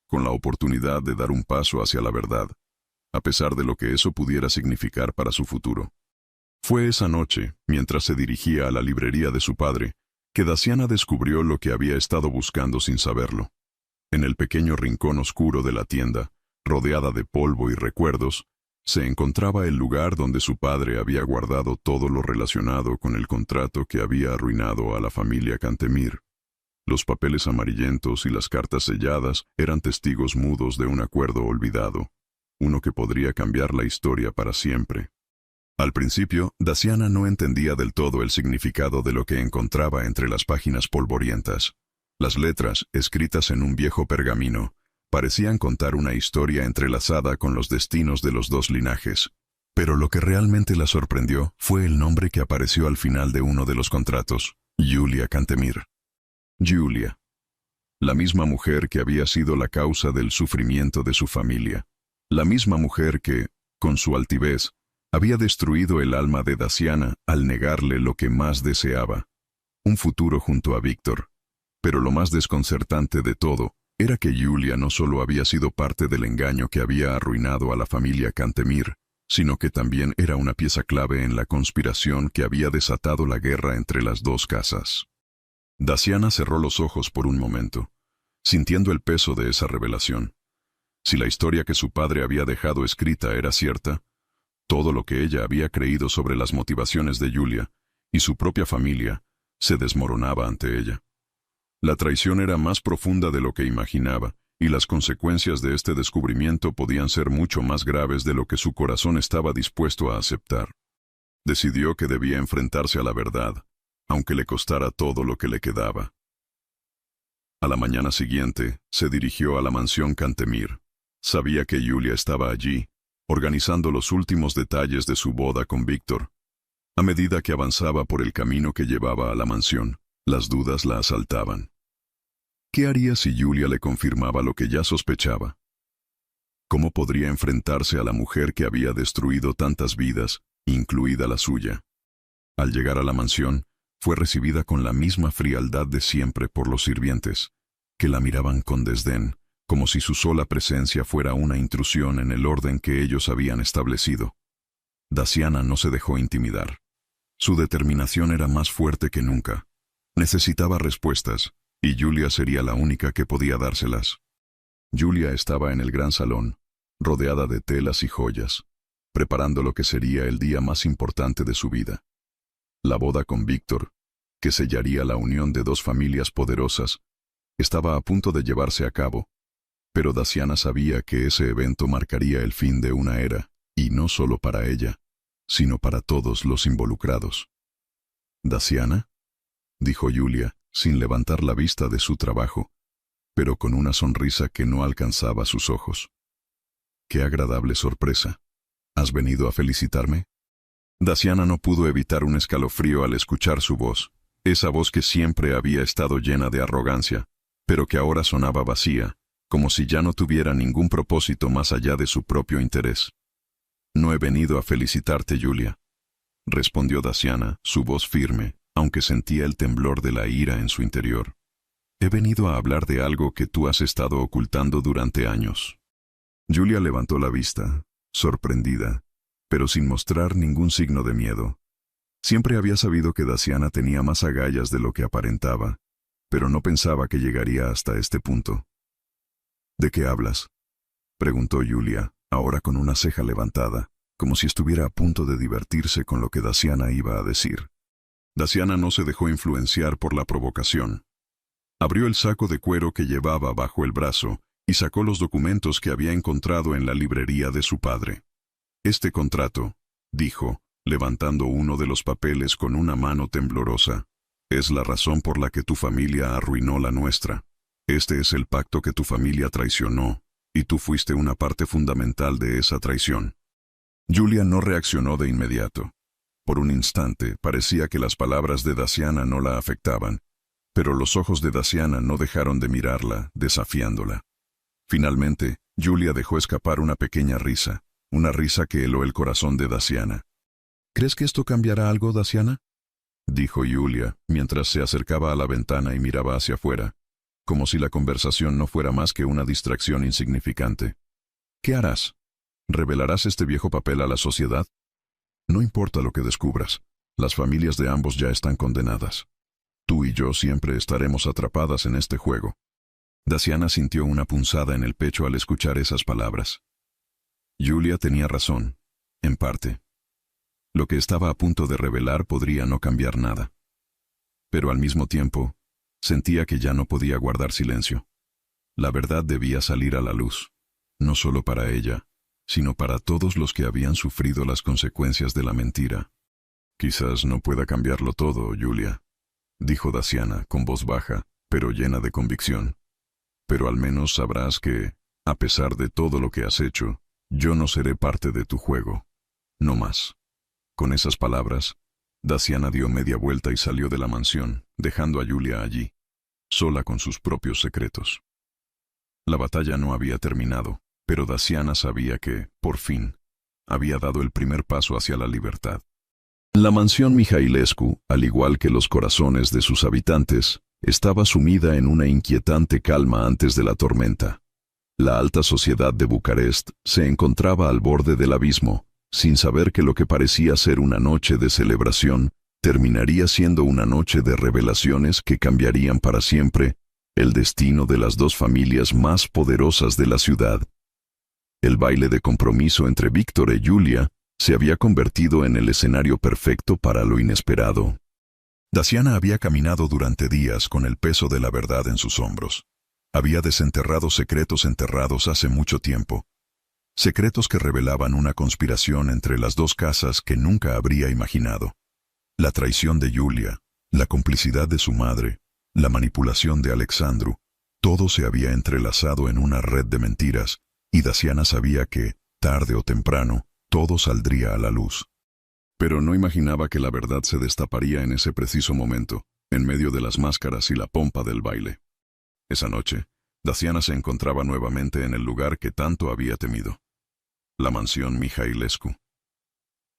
A: con la oportunidad de dar un paso hacia la verdad, a pesar de lo que eso pudiera significar para su futuro. Fue esa noche, mientras se dirigía a la librería de su padre, que Daciana descubrió lo que había estado buscando sin saberlo. En el pequeño rincón oscuro de la tienda, rodeada de polvo y recuerdos, se encontraba el lugar donde su padre había guardado todo lo relacionado con el contrato que había arruinado a la familia Cantemir. Los papeles amarillentos y las cartas selladas eran testigos mudos de un acuerdo olvidado, uno que podría cambiar la historia para siempre. Al principio, Daciana no entendía del todo el significado de lo que encontraba entre las páginas polvorientas. Las letras, escritas en un viejo pergamino, parecían contar una historia entrelazada con los destinos de los dos linajes. Pero lo que realmente la sorprendió fue el nombre que apareció al final de uno de los contratos: Julia Cantemir. Julia, la misma mujer que había sido la causa del sufrimiento de su familia. La misma mujer que, con su altivez, había destruido el alma de Daciana al negarle lo que más deseaba: un futuro junto a Víctor. Pero lo más desconcertante de todo era que Julia no solo había sido parte del engaño que había arruinado a la familia Cantemir, sino que también era una pieza clave en la conspiración que había desatado la guerra entre las dos casas. Daciana cerró los ojos por un momento, sintiendo el peso de esa revelación. Si la historia que su padre había dejado escrita era cierta, todo lo que ella había creído sobre las motivaciones de Julia y su propia familia se desmoronaba ante ella. La traición era más profunda de lo que imaginaba, y las consecuencias de este descubrimiento podían ser mucho más graves de lo que su corazón estaba dispuesto a aceptar. Decidió que debía enfrentarse a la verdad, aunque le costara todo lo que le quedaba. A la mañana siguiente, se dirigió a la mansión Cantemir. Sabía que Julia estaba allí, organizando los últimos detalles de su boda con Víctor. A medida que avanzaba por el camino que llevaba a la mansión, las dudas la asaltaban. ¿Qué haría si Julia le confirmaba lo que ya sospechaba? ¿Cómo podría enfrentarse a la mujer que había destruido tantas vidas, incluida la suya? Al llegar a la mansión, fue recibida con la misma frialdad de siempre por los sirvientes, que la miraban con desdén, como si su sola presencia fuera una intrusión en el orden que ellos habían establecido. Daciana no se dejó intimidar. Su determinación era más fuerte que nunca. Necesitaba respuestas, y Julia sería la única que podía dárselas. Julia estaba en el gran salón, rodeada de telas y joyas, preparando lo que sería el día más importante de su vida. La boda con Víctor, que sellaría la unión de dos familias poderosas, estaba a punto de llevarse a cabo, pero Daciana sabía que ese evento marcaría el fin de una era, y no solo para ella, sino para todos los involucrados. «¿Daciana?», dijo Julia, sin levantar la vista de su trabajo, pero con una sonrisa que no alcanzaba sus ojos. «Qué agradable sorpresa. ¿Has venido a felicitarme?». Daciana no pudo evitar un escalofrío al escuchar su voz, esa voz que siempre había estado llena de arrogancia, pero que ahora sonaba vacía, como si ya no tuviera ningún propósito más allá de su propio interés. «No he venido a felicitarte, Julia», respondió Daciana, su voz firme, aunque sentía el temblor de la ira en su interior. «He venido a hablar de algo que tú has estado ocultando durante años». Julia levantó la vista, sorprendida, pero sin mostrar ningún signo de miedo. Siempre había sabido que Daciana tenía más agallas de lo que aparentaba, pero no pensaba que llegaría hasta este punto. ¿De qué hablas?, preguntó Julia, ahora con una ceja levantada, como si estuviera a punto de divertirse con lo que Daciana iba a decir. Daciana no se dejó influenciar por la provocación. Abrió el saco de cuero que llevaba bajo el brazo y sacó los documentos que había encontrado en la librería de su padre. «Este contrato», dijo, levantando uno de los papeles con una mano temblorosa, «es la razón por la que tu familia arruinó la nuestra. Este es el pacto que tu familia traicionó, y tú fuiste una parte fundamental de esa traición». Julia no reaccionó de inmediato. Por un instante parecía que las palabras de Daciana no la afectaban, pero los ojos de Daciana no dejaron de mirarla, desafiándola. Finalmente, Julia dejó escapar una pequeña risa, una risa que heló el corazón de Daciana. «¿Crees que esto cambiará algo, Daciana?», dijo Julia, mientras se acercaba a la ventana y miraba hacia afuera, como si la conversación no fuera más que una distracción insignificante. «¿Qué harás? ¿Revelarás este viejo papel a la sociedad? No importa lo que descubras, las familias de ambos ya están condenadas. Tú y yo siempre estaremos atrapadas en este juego». Daciana sintió una punzada en el pecho al escuchar esas palabras. Julia tenía razón, en parte. Lo que estaba a punto de revelar podría no cambiar nada. Pero al mismo tiempo, sentía que ya no podía guardar silencio. La verdad debía salir a la luz, no solo para ella, sino para todos los que habían sufrido las consecuencias de la mentira. «Quizás no pueda cambiarlo todo, Julia», dijo Daciana con voz baja, pero llena de convicción. «Pero al menos sabrás que, a pesar de todo lo que has hecho, yo no seré parte de tu juego. No más». Con esas palabras, Daciana dio media vuelta y salió de la mansión, dejando a Julia allí, sola con sus propios secretos. La batalla no había terminado, pero Daciana sabía que, por fin, había dado el primer paso hacia la libertad. La mansión Mihailescu, al igual que los corazones de sus habitantes, estaba sumida en una inquietante calma antes de la tormenta. La alta sociedad de Bucarest se encontraba al borde del abismo, sin saber que lo que parecía ser una noche de celebración terminaría siendo una noche de revelaciones que cambiarían para siempre el destino de las dos familias más poderosas de la ciudad. El baile de compromiso entre Víctor y Julia se había convertido en el escenario perfecto para lo inesperado. Daciana había caminado durante días con el peso de la verdad en sus hombros. Había desenterrado secretos enterrados hace mucho tiempo. Secretos que revelaban una conspiración entre las dos casas que nunca habría imaginado. La traición de Julia, la complicidad de su madre, la manipulación de Alexandru, todo se había entrelazado en una red de mentiras, y Daciana sabía que, tarde o temprano, todo saldría a la luz. Pero no imaginaba que la verdad se destaparía en ese preciso momento, en medio de las máscaras y la pompa del baile. Esa noche, Daciana se encontraba nuevamente en el lugar que tanto había temido. La mansión Mihailescu.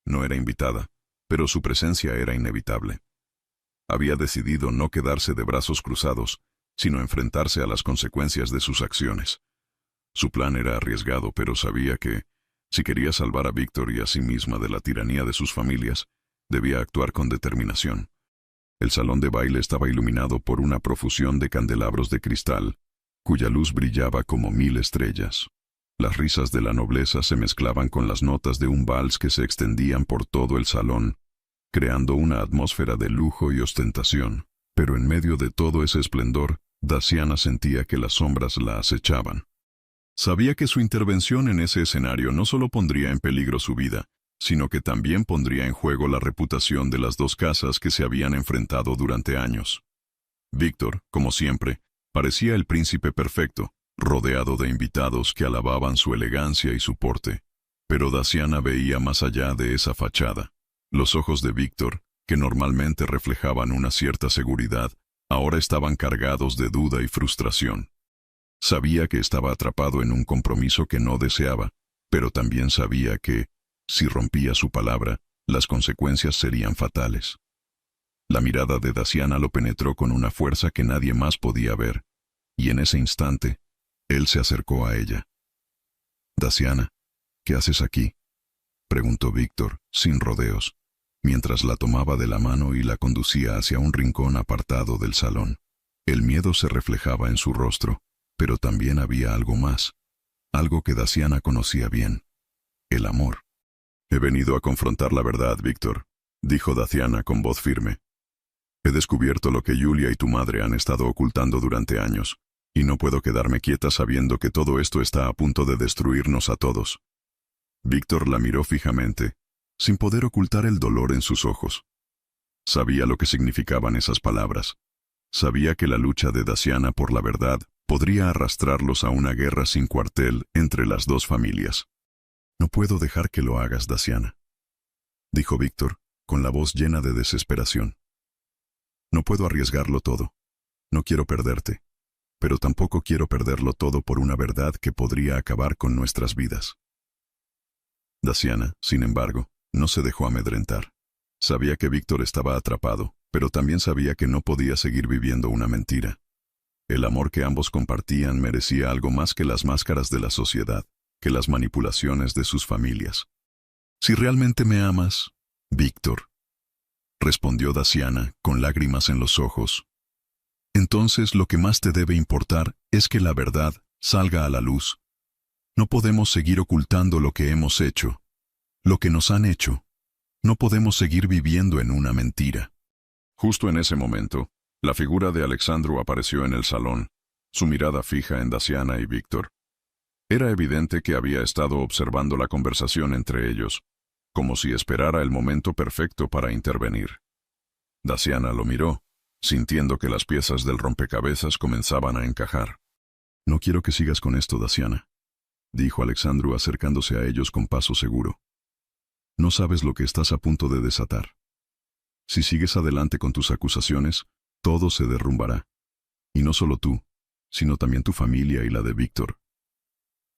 A: No era invitada, pero su presencia era inevitable. Había decidido no quedarse de brazos cruzados, sino enfrentarse a las consecuencias de sus acciones. Su plan era arriesgado, pero sabía que, si quería salvar a Víctor y a sí misma de la tiranía de sus familias, debía actuar con determinación. El salón de baile estaba iluminado por una profusión de candelabros de cristal, cuya luz brillaba como 1000 estrellas. Las risas de la nobleza se mezclaban con las notas de un vals que se extendían por todo el salón, creando una atmósfera de lujo y ostentación. Pero en medio de todo ese esplendor, Daciana sentía que las sombras la acechaban. Sabía que su intervención en ese escenario no solo pondría en peligro su vida, sino que también pondría en juego la reputación de las dos casas que se habían enfrentado durante años. Víctor, como siempre, parecía el príncipe perfecto, rodeado de invitados que alababan su elegancia y su porte. Pero Daciana veía más allá de esa fachada. Los ojos de Víctor, que normalmente reflejaban una cierta seguridad, ahora estaban cargados de duda y frustración. Sabía que estaba atrapado en un compromiso que no deseaba, pero también sabía que, si rompía su palabra, las consecuencias serían fatales. La mirada de Daciana lo penetró con una fuerza que nadie más podía ver, y en ese instante, él se acercó a ella. «Daciana, ¿qué haces aquí?», preguntó Víctor, sin rodeos. mientras la tomaba de la mano y la conducía hacia un rincón apartado del salón. El miedo se reflejaba en su rostro, pero también había algo más, algo que Daciana conocía bien: el amor. «He venido a confrontar la verdad, Víctor», dijo Daciana con voz firme. «He descubierto lo que Julia y tu madre han estado ocultando durante años, y no puedo quedarme quieta sabiendo que todo esto está a punto de destruirnos a todos». Víctor la miró fijamente, sin poder ocultar el dolor en sus ojos. Sabía lo que significaban esas palabras. Sabía que la lucha de Daciana por la verdad podría arrastrarlos a una guerra sin cuartel entre las dos familias. «No puedo dejar que lo hagas, Daciana», dijo Víctor, con la voz llena de desesperación. «No puedo arriesgarlo todo. No quiero perderte, pero tampoco quiero perderlo todo por una verdad que podría acabar con nuestras vidas». Daciana, sin embargo, no se dejó amedrentar. Sabía que Víctor estaba atrapado, pero también sabía que no podía seguir viviendo una mentira. El amor que ambos compartían merecía algo más que las máscaras de la sociedad, que las manipulaciones de sus familias. «Si realmente me amas, Víctor», respondió Daciana con lágrimas en los ojos, «entonces lo que más te debe importar es que la verdad salga a la luz. No podemos seguir ocultando lo que hemos hecho, lo que nos han hecho. No podemos seguir viviendo en una mentira». Justo en ese momento, la figura de Alexandru apareció en el salón, su mirada fija en Daciana y Víctor. Era evidente que había estado observando la conversación entre ellos, como si esperara el momento perfecto para intervenir. Daciana lo miró, sintiendo que las piezas del rompecabezas comenzaban a encajar. «No quiero que sigas con esto, Daciana», dijo Alexandru acercándose a ellos con paso seguro. «No sabes lo que estás a punto de desatar. Si sigues adelante con tus acusaciones, todo se derrumbará. Y no solo tú, sino también tu familia y la de Víctor».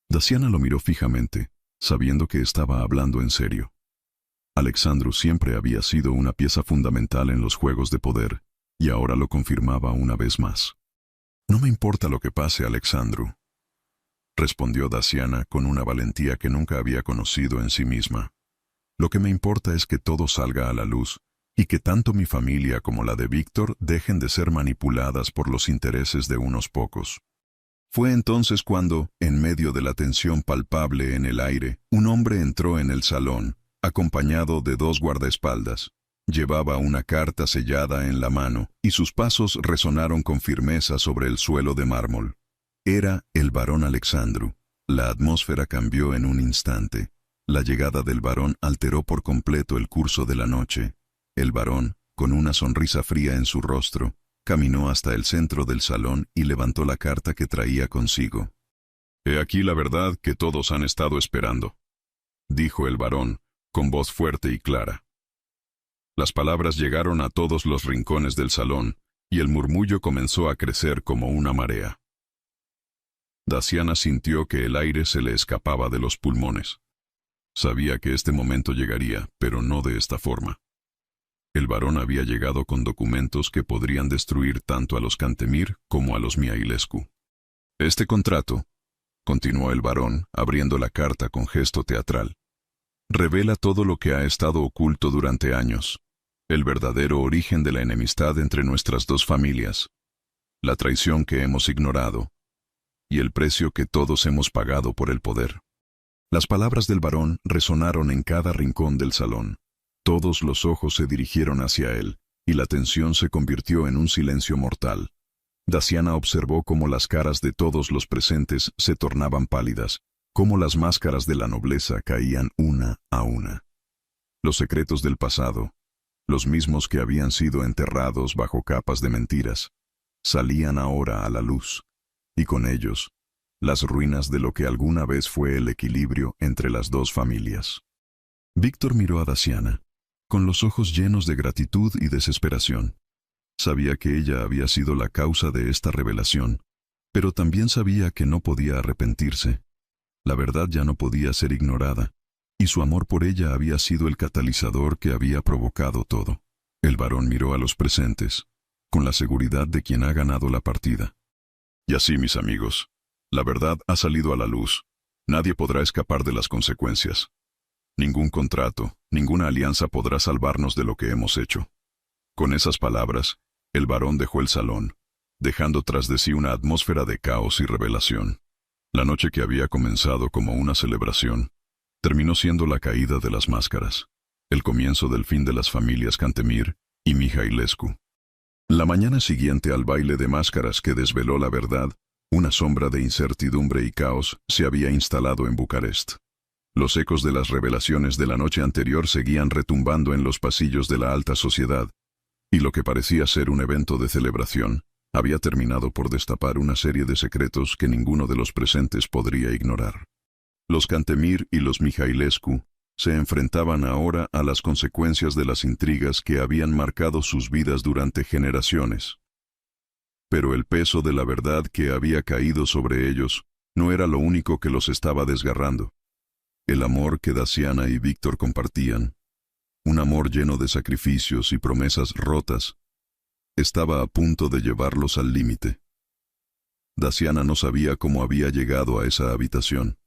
A: Daciana lo miró fijamente, sabiendo que estaba hablando en serio. Alexandru siempre había sido una pieza fundamental en los juegos de poder, y ahora lo confirmaba una vez más. «No me importa lo que pase, Alexandru», respondió Daciana con una valentía que nunca había conocido en sí misma. «Lo que me importa es que todo salga a la luz, y que tanto mi familia como la de Víctor dejen de ser manipuladas por los intereses de unos pocos». Fue entonces cuando, en medio de la tensión palpable en el aire, un hombre entró en el salón, acompañado de 2 guardaespaldas. Llevaba una carta sellada en la mano, y sus pasos resonaron con firmeza sobre el suelo de mármol. Era el barón Alexandru. La atmósfera cambió en un instante. La llegada del barón alteró por completo el curso de la noche. El barón, con una sonrisa fría en su rostro, caminó hasta el centro del salón y levantó la carta que traía consigo. «He aquí la verdad que todos han estado esperando», dijo el barón, con voz fuerte y clara. Las palabras llegaron a todos los rincones del salón, y el murmullo comenzó a crecer como una marea. Daciana sintió que el aire se le escapaba de los pulmones. Sabía que este momento llegaría, pero no de esta forma. El barón había llegado con documentos que podrían destruir tanto a los Cantemir como a los Mihailescu. «Este contrato», continuó el barón, abriendo la carta con gesto teatral, «revela todo lo que ha estado oculto durante años, el verdadero origen de la enemistad entre nuestras dos familias, la traición que hemos ignorado, y el precio que todos hemos pagado por el poder». Las palabras del barón resonaron en cada rincón del salón. Todos los ojos se dirigieron hacia él, y la tensión se convirtió en un silencio mortal. Daciana observó cómo las caras de todos los presentes se tornaban pálidas, cómo las máscaras de la nobleza caían una a una. Los secretos del pasado, los mismos que habían sido enterrados bajo capas de mentiras, salían ahora a la luz, y con ellos, las ruinas de lo que alguna vez fue el equilibrio entre las dos familias. Víctor miró a Daciana, con los ojos llenos de gratitud y desesperación. Sabía que ella había sido la causa de esta revelación, pero también sabía que no podía arrepentirse. La verdad ya no podía ser ignorada, y su amor por ella había sido el catalizador que había provocado todo. El barón miró a los presentes, con la seguridad de quien ha ganado la partida. «Y así, mis amigos, la verdad ha salido a la luz. Nadie podrá escapar de las consecuencias. Ningún contrato, ninguna alianza podrá salvarnos de lo que hemos hecho. Con esas palabras, el varón dejó el salón, dejando tras de sí una atmósfera de caos y revelación. La noche que había comenzado como una celebración, terminó siendo la caída de las máscaras, el comienzo del fin de las familias Cantemir y Mihailescu. La mañana siguiente al baile de máscaras que desveló la verdad, una sombra de incertidumbre y caos se había instalado en Bucarest. Los ecos de las revelaciones de la noche anterior seguían retumbando en los pasillos de la alta sociedad, y lo que parecía ser un evento de celebración, había terminado por destapar una serie de secretos que ninguno de los presentes podría ignorar. Los Cantemir y los Mihailescu se enfrentaban ahora a las consecuencias de las intrigas que habían marcado sus vidas durante generaciones. Pero el peso de la verdad que había caído sobre ellos no era lo único que los estaba desgarrando. El amor que Daciana y Víctor compartían, un amor lleno de sacrificios y promesas rotas, estaba a punto de llevarlos al límite. Daciana no sabía cómo había llegado a esa habitación.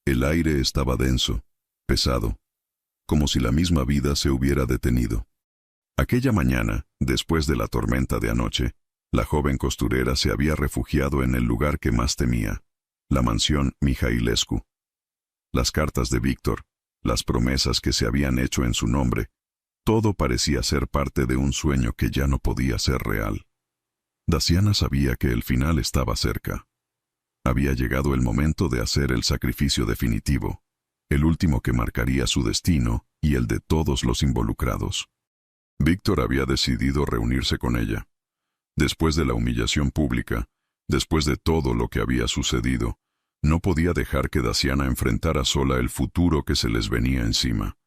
A: El aire estaba denso, pesado, como si la misma vida se hubiera detenido. Aquella mañana, después de la tormenta de anoche, la joven costurera se había refugiado en el lugar que más temía, la mansión Mihailescu. Las cartas de Víctor, las promesas que se habían hecho en su nombre, todo parecía ser parte de un sueño que ya no podía ser real. Daciana sabía que el final estaba cerca. Había llegado el momento de hacer el sacrificio definitivo, el último que marcaría su destino y el de todos los involucrados. Víctor había decidido reunirse con ella. Después de la humillación pública, después de todo lo que había sucedido, no podía dejar que Daciana enfrentara sola el futuro que se les venía encima.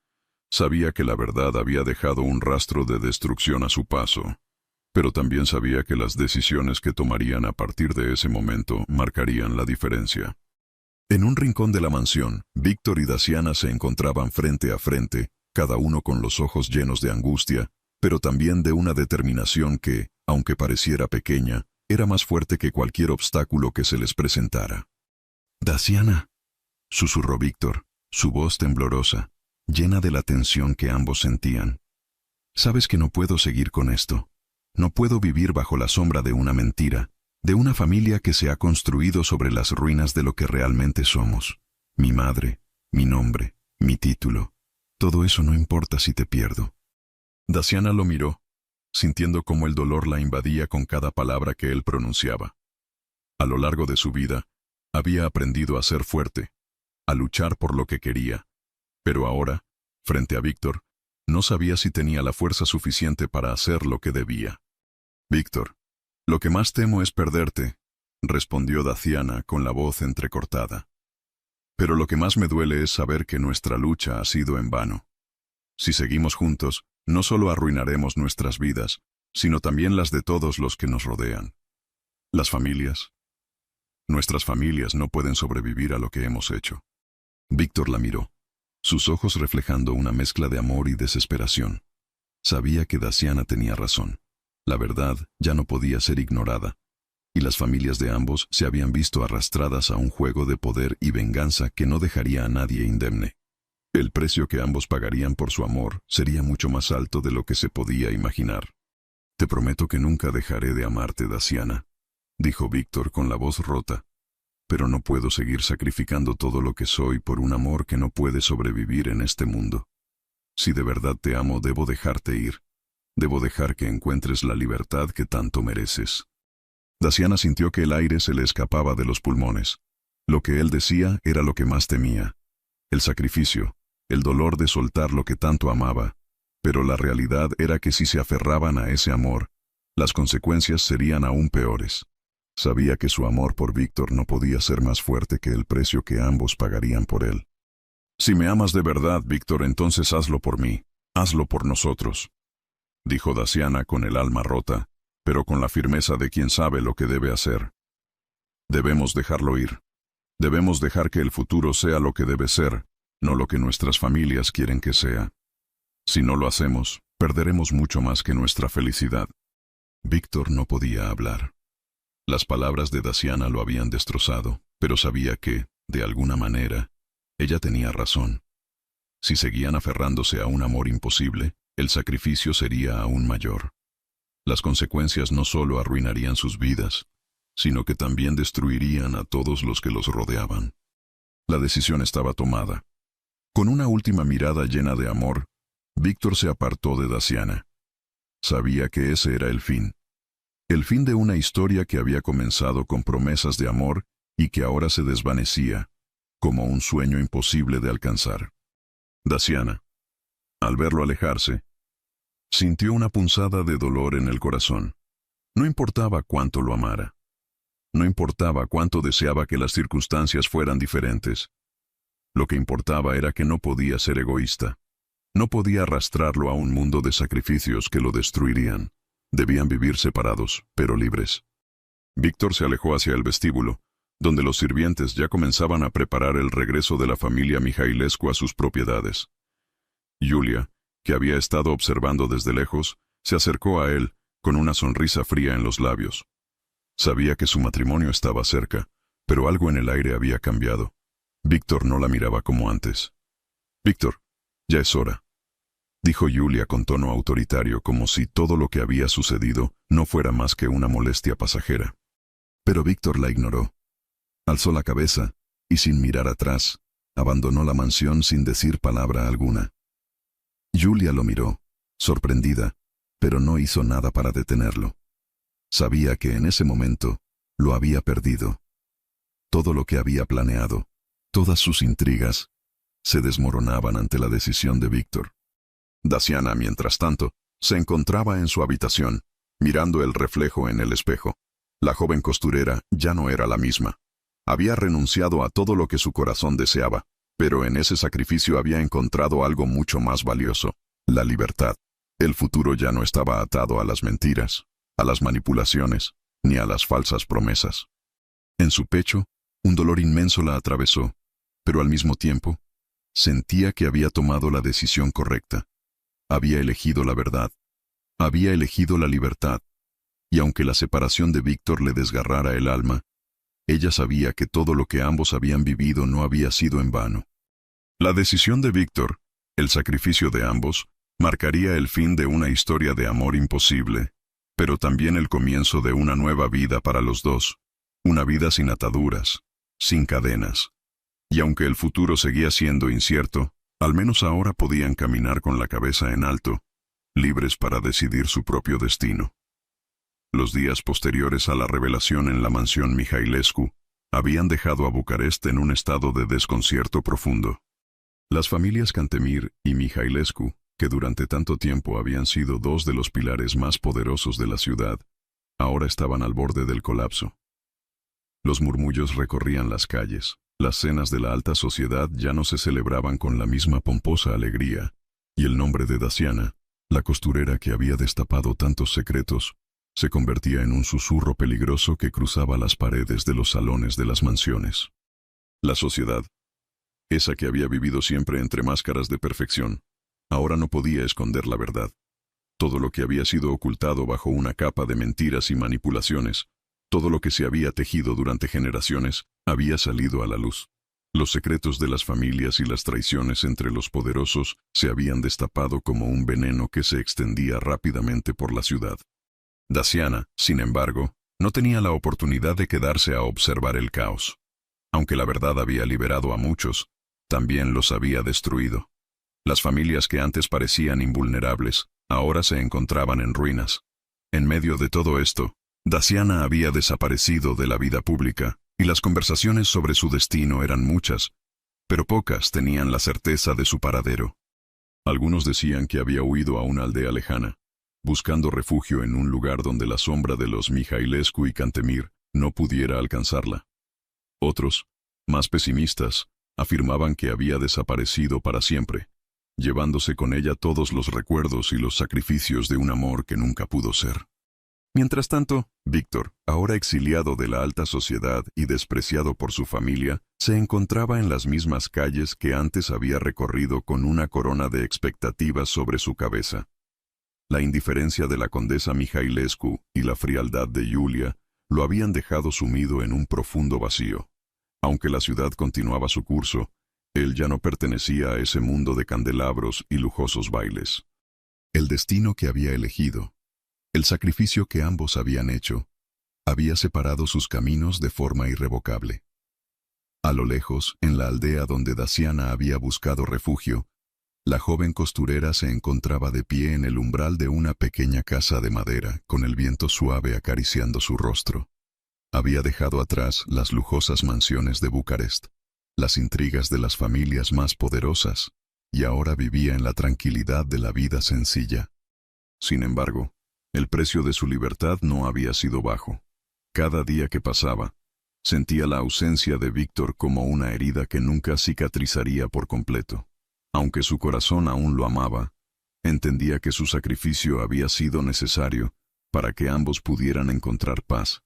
A: Sabía que la verdad había dejado un rastro de destrucción a su paso, pero también sabía que las decisiones que tomarían a partir de ese momento marcarían la diferencia. En un rincón de la mansión, Víctor y Daciana se encontraban frente a frente, cada uno con los ojos llenos de angustia, pero también de una determinación que, aunque pareciera pequeña, era más fuerte que cualquier obstáculo que se les presentara. «Daciana», susurró Víctor, su voz temblorosa, llena de la tensión que ambos sentían. «Sabes que no puedo seguir con esto. No puedo vivir bajo la sombra de una mentira, de una familia que se ha construido sobre las ruinas de lo que realmente somos. Mi madre, mi nombre, mi título. Todo eso no importa si te pierdo». Daciana lo miró, sintiendo cómo el dolor la invadía con cada palabra que él pronunciaba. A lo largo de su vida, había aprendido a ser fuerte, a luchar por lo que quería, pero ahora, frente a Víctor, no sabía si tenía la fuerza suficiente para hacer lo que debía. «Víctor, lo que más temo es perderte», respondió Daciana con la voz entrecortada. «Pero lo que más me duele es saber que nuestra lucha ha sido en vano. Si seguimos juntos, no solo arruinaremos nuestras vidas, sino también las de todos los que nos rodean. Las familias. Nuestras familias no pueden sobrevivir a lo que hemos hecho». Víctor la miró, sus ojos reflejando una mezcla de amor y desesperación. Sabía que Daciana tenía razón. La verdad ya no podía ser ignorada, y las familias de ambos se habían visto arrastradas a un juego de poder y venganza que no dejaría a nadie indemne. El precio que ambos pagarían por su amor sería mucho más alto de lo que se podía imaginar. «Te prometo que nunca dejaré de amarte, Daciana», dijo Víctor con la voz rota. «Pero no puedo seguir sacrificando todo lo que soy por un amor que no puede sobrevivir en este mundo. Si de verdad te amo, debo dejarte ir. Debo dejar que encuentres la libertad que tanto mereces». Daciana sintió que el aire se le escapaba de los pulmones. Lo que él decía era lo que más temía. El sacrificio, el dolor de soltar lo que tanto amaba. Pero la realidad era que si se aferraban a ese amor, las consecuencias serían aún peores. Sabía que su amor por Víctor no podía ser más fuerte que el precio que ambos pagarían por él. «Si me amas de verdad, Víctor, entonces hazlo por mí, hazlo por nosotros», dijo Daciana con el alma rota, pero con la firmeza de quien sabe lo que debe hacer. «Debemos dejarlo ir. Debemos dejar que el futuro sea lo que debe ser, no lo que nuestras familias quieren que sea. Si no lo hacemos, perderemos mucho más que nuestra felicidad». Víctor no podía hablar. Las palabras de Daciana lo habían destrozado, pero sabía que, de alguna manera, ella tenía razón. Si seguían aferrándose a un amor imposible, el sacrificio sería aún mayor. Las consecuencias no solo arruinarían sus vidas, sino que también destruirían a todos los que los rodeaban. La decisión estaba tomada. Con una última mirada llena de amor, Víctor se apartó de Daciana. Sabía que ese era el fin de una historia que había comenzado con promesas de amor y que ahora se desvanecía, como un sueño imposible de alcanzar. Daciana, al verlo alejarse, sintió una punzada de dolor en el corazón. No importaba cuánto lo amara. No importaba cuánto deseaba que las circunstancias fueran diferentes. Lo que importaba era que no podía ser egoísta. No podía arrastrarlo a un mundo de sacrificios que lo destruirían. Debían vivir separados, pero libres. Víctor se alejó hacia el vestíbulo, donde los sirvientes ya comenzaban a preparar el regreso de la familia Mihailescu a sus propiedades. Yulia, que había estado observando desde lejos, se acercó a él, con una sonrisa fría en los labios. Sabía que su matrimonio estaba cerca, pero algo en el aire había cambiado. Víctor no la miraba como antes. «Víctor, ya es hora», dijo Yulia con tono autoritario, como si todo lo que había sucedido no fuera más que una molestia pasajera. Pero Víctor la ignoró. Alzó la cabeza, y sin mirar atrás, abandonó la mansión sin decir palabra alguna. Yulia lo miró, sorprendida, pero no hizo nada para detenerlo. Sabía que en ese momento lo había perdido. Todo lo que había planeado, todas sus intrigas, se desmoronaban ante la decisión de Víctor. Daciana, mientras tanto, se encontraba en su habitación, mirando el reflejo en el espejo. La joven costurera ya no era la misma. Había renunciado a todo lo que su corazón deseaba, pero en ese sacrificio había encontrado algo mucho más valioso: la libertad. El futuro ya no estaba atado a las mentiras, a las manipulaciones, ni a las falsas promesas. En su pecho, un dolor inmenso la atravesó, pero al mismo tiempo, sentía que había tomado la decisión correcta. Había elegido la verdad. Había elegido la libertad. Y aunque la separación de Víctor le desgarrara el alma, ella sabía que todo lo que ambos habían vivido no había sido en vano. La decisión de Víctor, el sacrificio de ambos, marcaría el fin de una historia de amor imposible, pero también el comienzo de una nueva vida para los dos. Una vida sin ataduras, sin cadenas. Y aunque el futuro seguía siendo incierto, al menos ahora podían caminar con la cabeza en alto, libres para decidir su propio destino. Los días posteriores a la revelación en la mansión Mihailescu habían dejado a Bucarest en un estado de desconcierto profundo. Las familias Cantemir y Mihailescu, que durante tanto tiempo habían sido dos de los pilares más poderosos de la ciudad, ahora estaban al borde del colapso. Los murmullos recorrían las calles. Las cenas de la alta sociedad ya no se celebraban con la misma pomposa alegría, y el nombre de Daciana, la costurera que había destapado tantos secretos, se convertía en un susurro peligroso que cruzaba las paredes de los salones de las mansiones. La sociedad, esa que había vivido siempre entre máscaras de perfección, ahora no podía esconder la verdad. Todo lo que había sido ocultado bajo una capa de mentiras y manipulaciones, todo lo que se había tejido durante generaciones, había salido a la luz. Los secretos de las familias y las traiciones entre los poderosos se habían destapado como un veneno que se extendía rápidamente por la ciudad. Daciana, sin embargo, no tenía la oportunidad de quedarse a observar el caos. Aunque la verdad había liberado a muchos, también los había destruido. Las familias que antes parecían invulnerables, ahora se encontraban en ruinas. En medio de todo esto, Daciana había desaparecido de la vida pública, y las conversaciones sobre su destino eran muchas, pero pocas tenían la certeza de su paradero. Algunos decían que había huido a una aldea lejana, buscando refugio en un lugar donde la sombra de los Mihailescu y Cantemir no pudiera alcanzarla. Otros, más pesimistas, afirmaban que había desaparecido para siempre, llevándose con ella todos los recuerdos y los sacrificios de un amor que nunca pudo ser. Mientras tanto, Víctor, ahora exiliado de la alta sociedad y despreciado por su familia, se encontraba en las mismas calles que antes había recorrido con una corona de expectativas sobre su cabeza. La indiferencia de la condesa Mihailescu y la frialdad de Yulia lo habían dejado sumido en un profundo vacío. Aunque la ciudad continuaba su curso, Él ya no pertenecía a ese mundo de candelabros y lujosos bailes. El destino que había elegido, el sacrificio que ambos habían hecho, había separado sus caminos de forma irrevocable. A lo lejos, en la aldea donde Daciana había buscado refugio, la joven costurera se encontraba de pie en el umbral de una pequeña casa de madera, con el viento suave acariciando su rostro. Había dejado atrás las lujosas mansiones de Bucarest, las intrigas de las familias más poderosas, y ahora vivía en la tranquilidad de la vida sencilla. Sin embargo, el precio de su libertad no había sido bajo. Cada día que pasaba, sentía la ausencia de Víctor como una herida que nunca cicatrizaría por completo. Aunque su corazón aún lo amaba, entendía que su sacrificio había sido necesario para que ambos pudieran encontrar paz.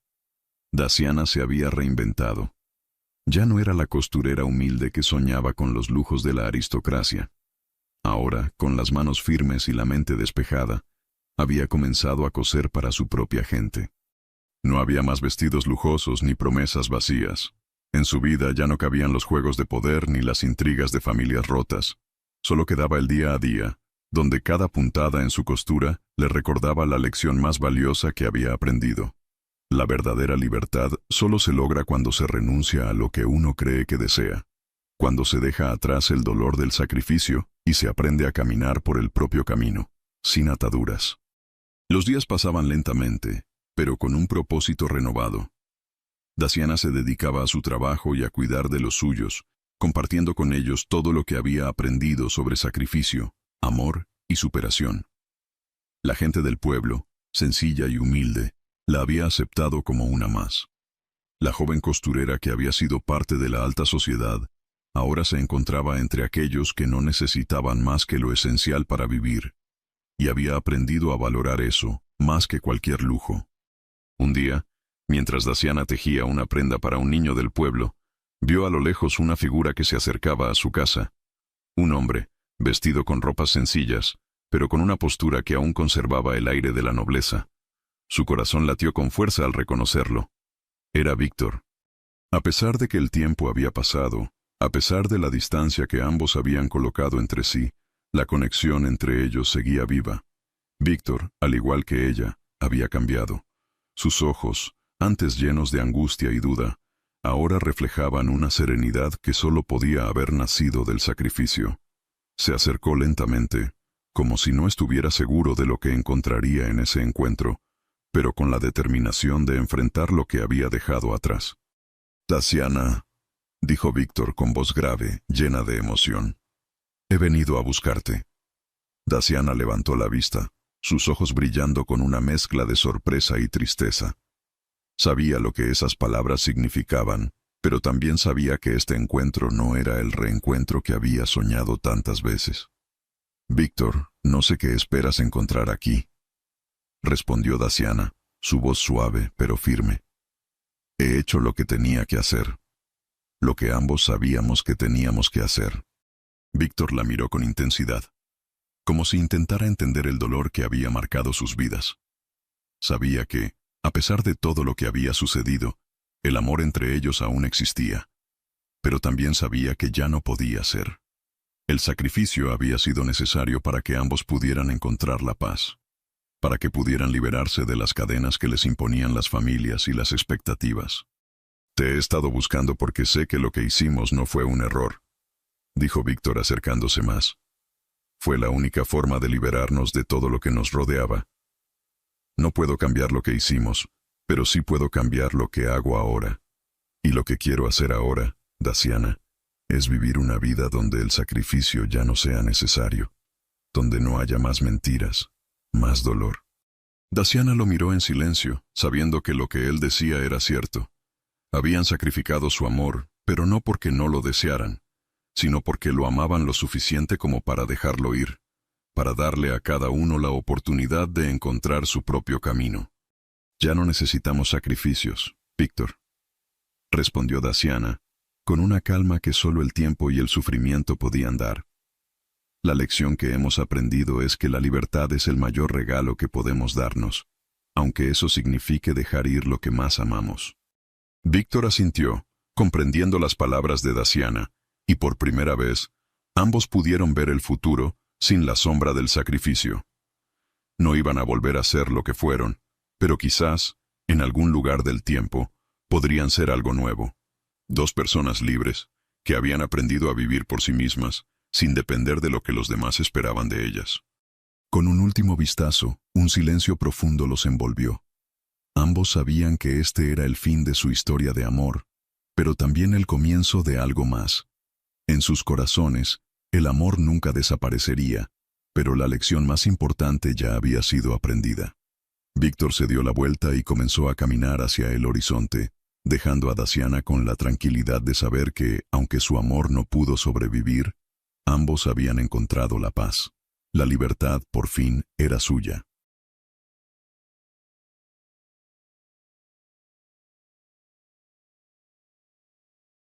A: Daciana se había reinventado. Ya no era la costurera humilde que soñaba con los lujos de la aristocracia. Ahora, con las manos firmes y la mente despejada, había comenzado a coser para su propia gente. No había más vestidos lujosos ni promesas vacías. En su vida ya no cabían los juegos de poder ni las intrigas de familias rotas. Solo quedaba el día a día, donde cada puntada en su costura le recordaba la lección más valiosa que había aprendido. La verdadera libertad solo se logra cuando se renuncia a lo que uno cree que desea, cuando se deja atrás el dolor del sacrificio y se aprende a caminar por el propio camino, sin ataduras. Los días pasaban lentamente, pero con un propósito renovado. Daciana se dedicaba a su trabajo y a cuidar de los suyos, compartiendo con ellos todo lo que había aprendido sobre sacrificio, amor y superación. La gente del pueblo, sencilla y humilde, la había aceptado como una más. La joven costurera que había sido parte de la alta sociedad, ahora se encontraba entre aquellos que no necesitaban más que lo esencial para vivir, y había aprendido a valorar eso más que cualquier lujo. Un día, mientras Daciana tejía una prenda para un niño del pueblo, vio a lo lejos una figura que se acercaba a su casa. Un hombre, vestido con ropas sencillas, pero con una postura que aún conservaba el aire de la nobleza. Su corazón latió con fuerza al reconocerlo. Era Víctor. A pesar de que el tiempo había pasado, a pesar de la distancia que ambos habían colocado entre sí, la conexión entre ellos seguía viva. Víctor, al igual que ella, había cambiado. Sus ojos, antes llenos de angustia y duda, ahora reflejaban una serenidad que solo podía haber nacido del sacrificio. Se acercó lentamente, como si no estuviera seguro de lo que encontraría en ese encuentro, pero con la determinación de enfrentar lo que había dejado atrás. «Daciana», dijo Víctor con voz grave, llena de emoción, «he venido a buscarte». Daciana levantó la vista, sus ojos brillando con una mezcla de sorpresa y tristeza. Sabía lo que esas palabras significaban, pero también sabía que este encuentro no era el reencuentro que había soñado tantas veces. «Víctor, no sé qué esperas encontrar aquí», respondió Daciana, su voz suave pero firme. «He hecho lo que tenía que hacer, lo que ambos sabíamos que teníamos que hacer». Víctor la miró con intensidad, como si intentara entender el dolor que había marcado sus vidas. Sabía que, a pesar de todo lo que había sucedido, el amor entre ellos aún existía, pero también sabía que ya no podía ser. El sacrificio había sido necesario para que ambos pudieran encontrar la paz, para que pudieran liberarse de las cadenas que les imponían las familias y las expectativas. «Te he estado buscando porque sé que lo que hicimos no fue un error», dijo Víctor acercándose más. «Fue la única forma de liberarnos de todo lo que nos rodeaba. No puedo cambiar lo que hicimos, pero sí puedo cambiar lo que hago ahora. Y lo que quiero hacer ahora, Daciana, es vivir una vida donde el sacrificio ya no sea necesario, donde no haya más mentiras, más dolor». Daciana lo miró en silencio, sabiendo que lo que él decía era cierto. Habían sacrificado su amor, pero no porque no lo desearan, sino porque lo amaban lo suficiente como para dejarlo ir, para darle a cada uno la oportunidad de encontrar su propio camino. «Ya no necesitamos sacrificios, Víctor», respondió Daciana, con una calma que solo el tiempo y el sufrimiento podían dar. «La lección que hemos aprendido es que la libertad es el mayor regalo que podemos darnos, aunque eso signifique dejar ir lo que más amamos». Víctor asintió, comprendiendo las palabras de Daciana, y por primera vez, ambos pudieron ver el futuro sin la sombra del sacrificio. No iban a volver a ser lo que fueron, pero quizás, en algún lugar del tiempo, podrían ser algo nuevo. Dos personas libres, que habían aprendido a vivir por sí mismas, sin depender de lo que los demás esperaban de ellas. Con un último vistazo, un silencio profundo los envolvió. Ambos sabían que este era el fin de su historia de amor, pero también el comienzo de algo más. En sus corazones, el amor nunca desaparecería, pero la lección más importante ya había sido aprendida. Víctor se dio la vuelta y comenzó a caminar hacia el horizonte, dejando a Daciana con la tranquilidad de saber que, aunque su amor no pudo sobrevivir, ambos habían encontrado la paz. La libertad, por fin, era suya.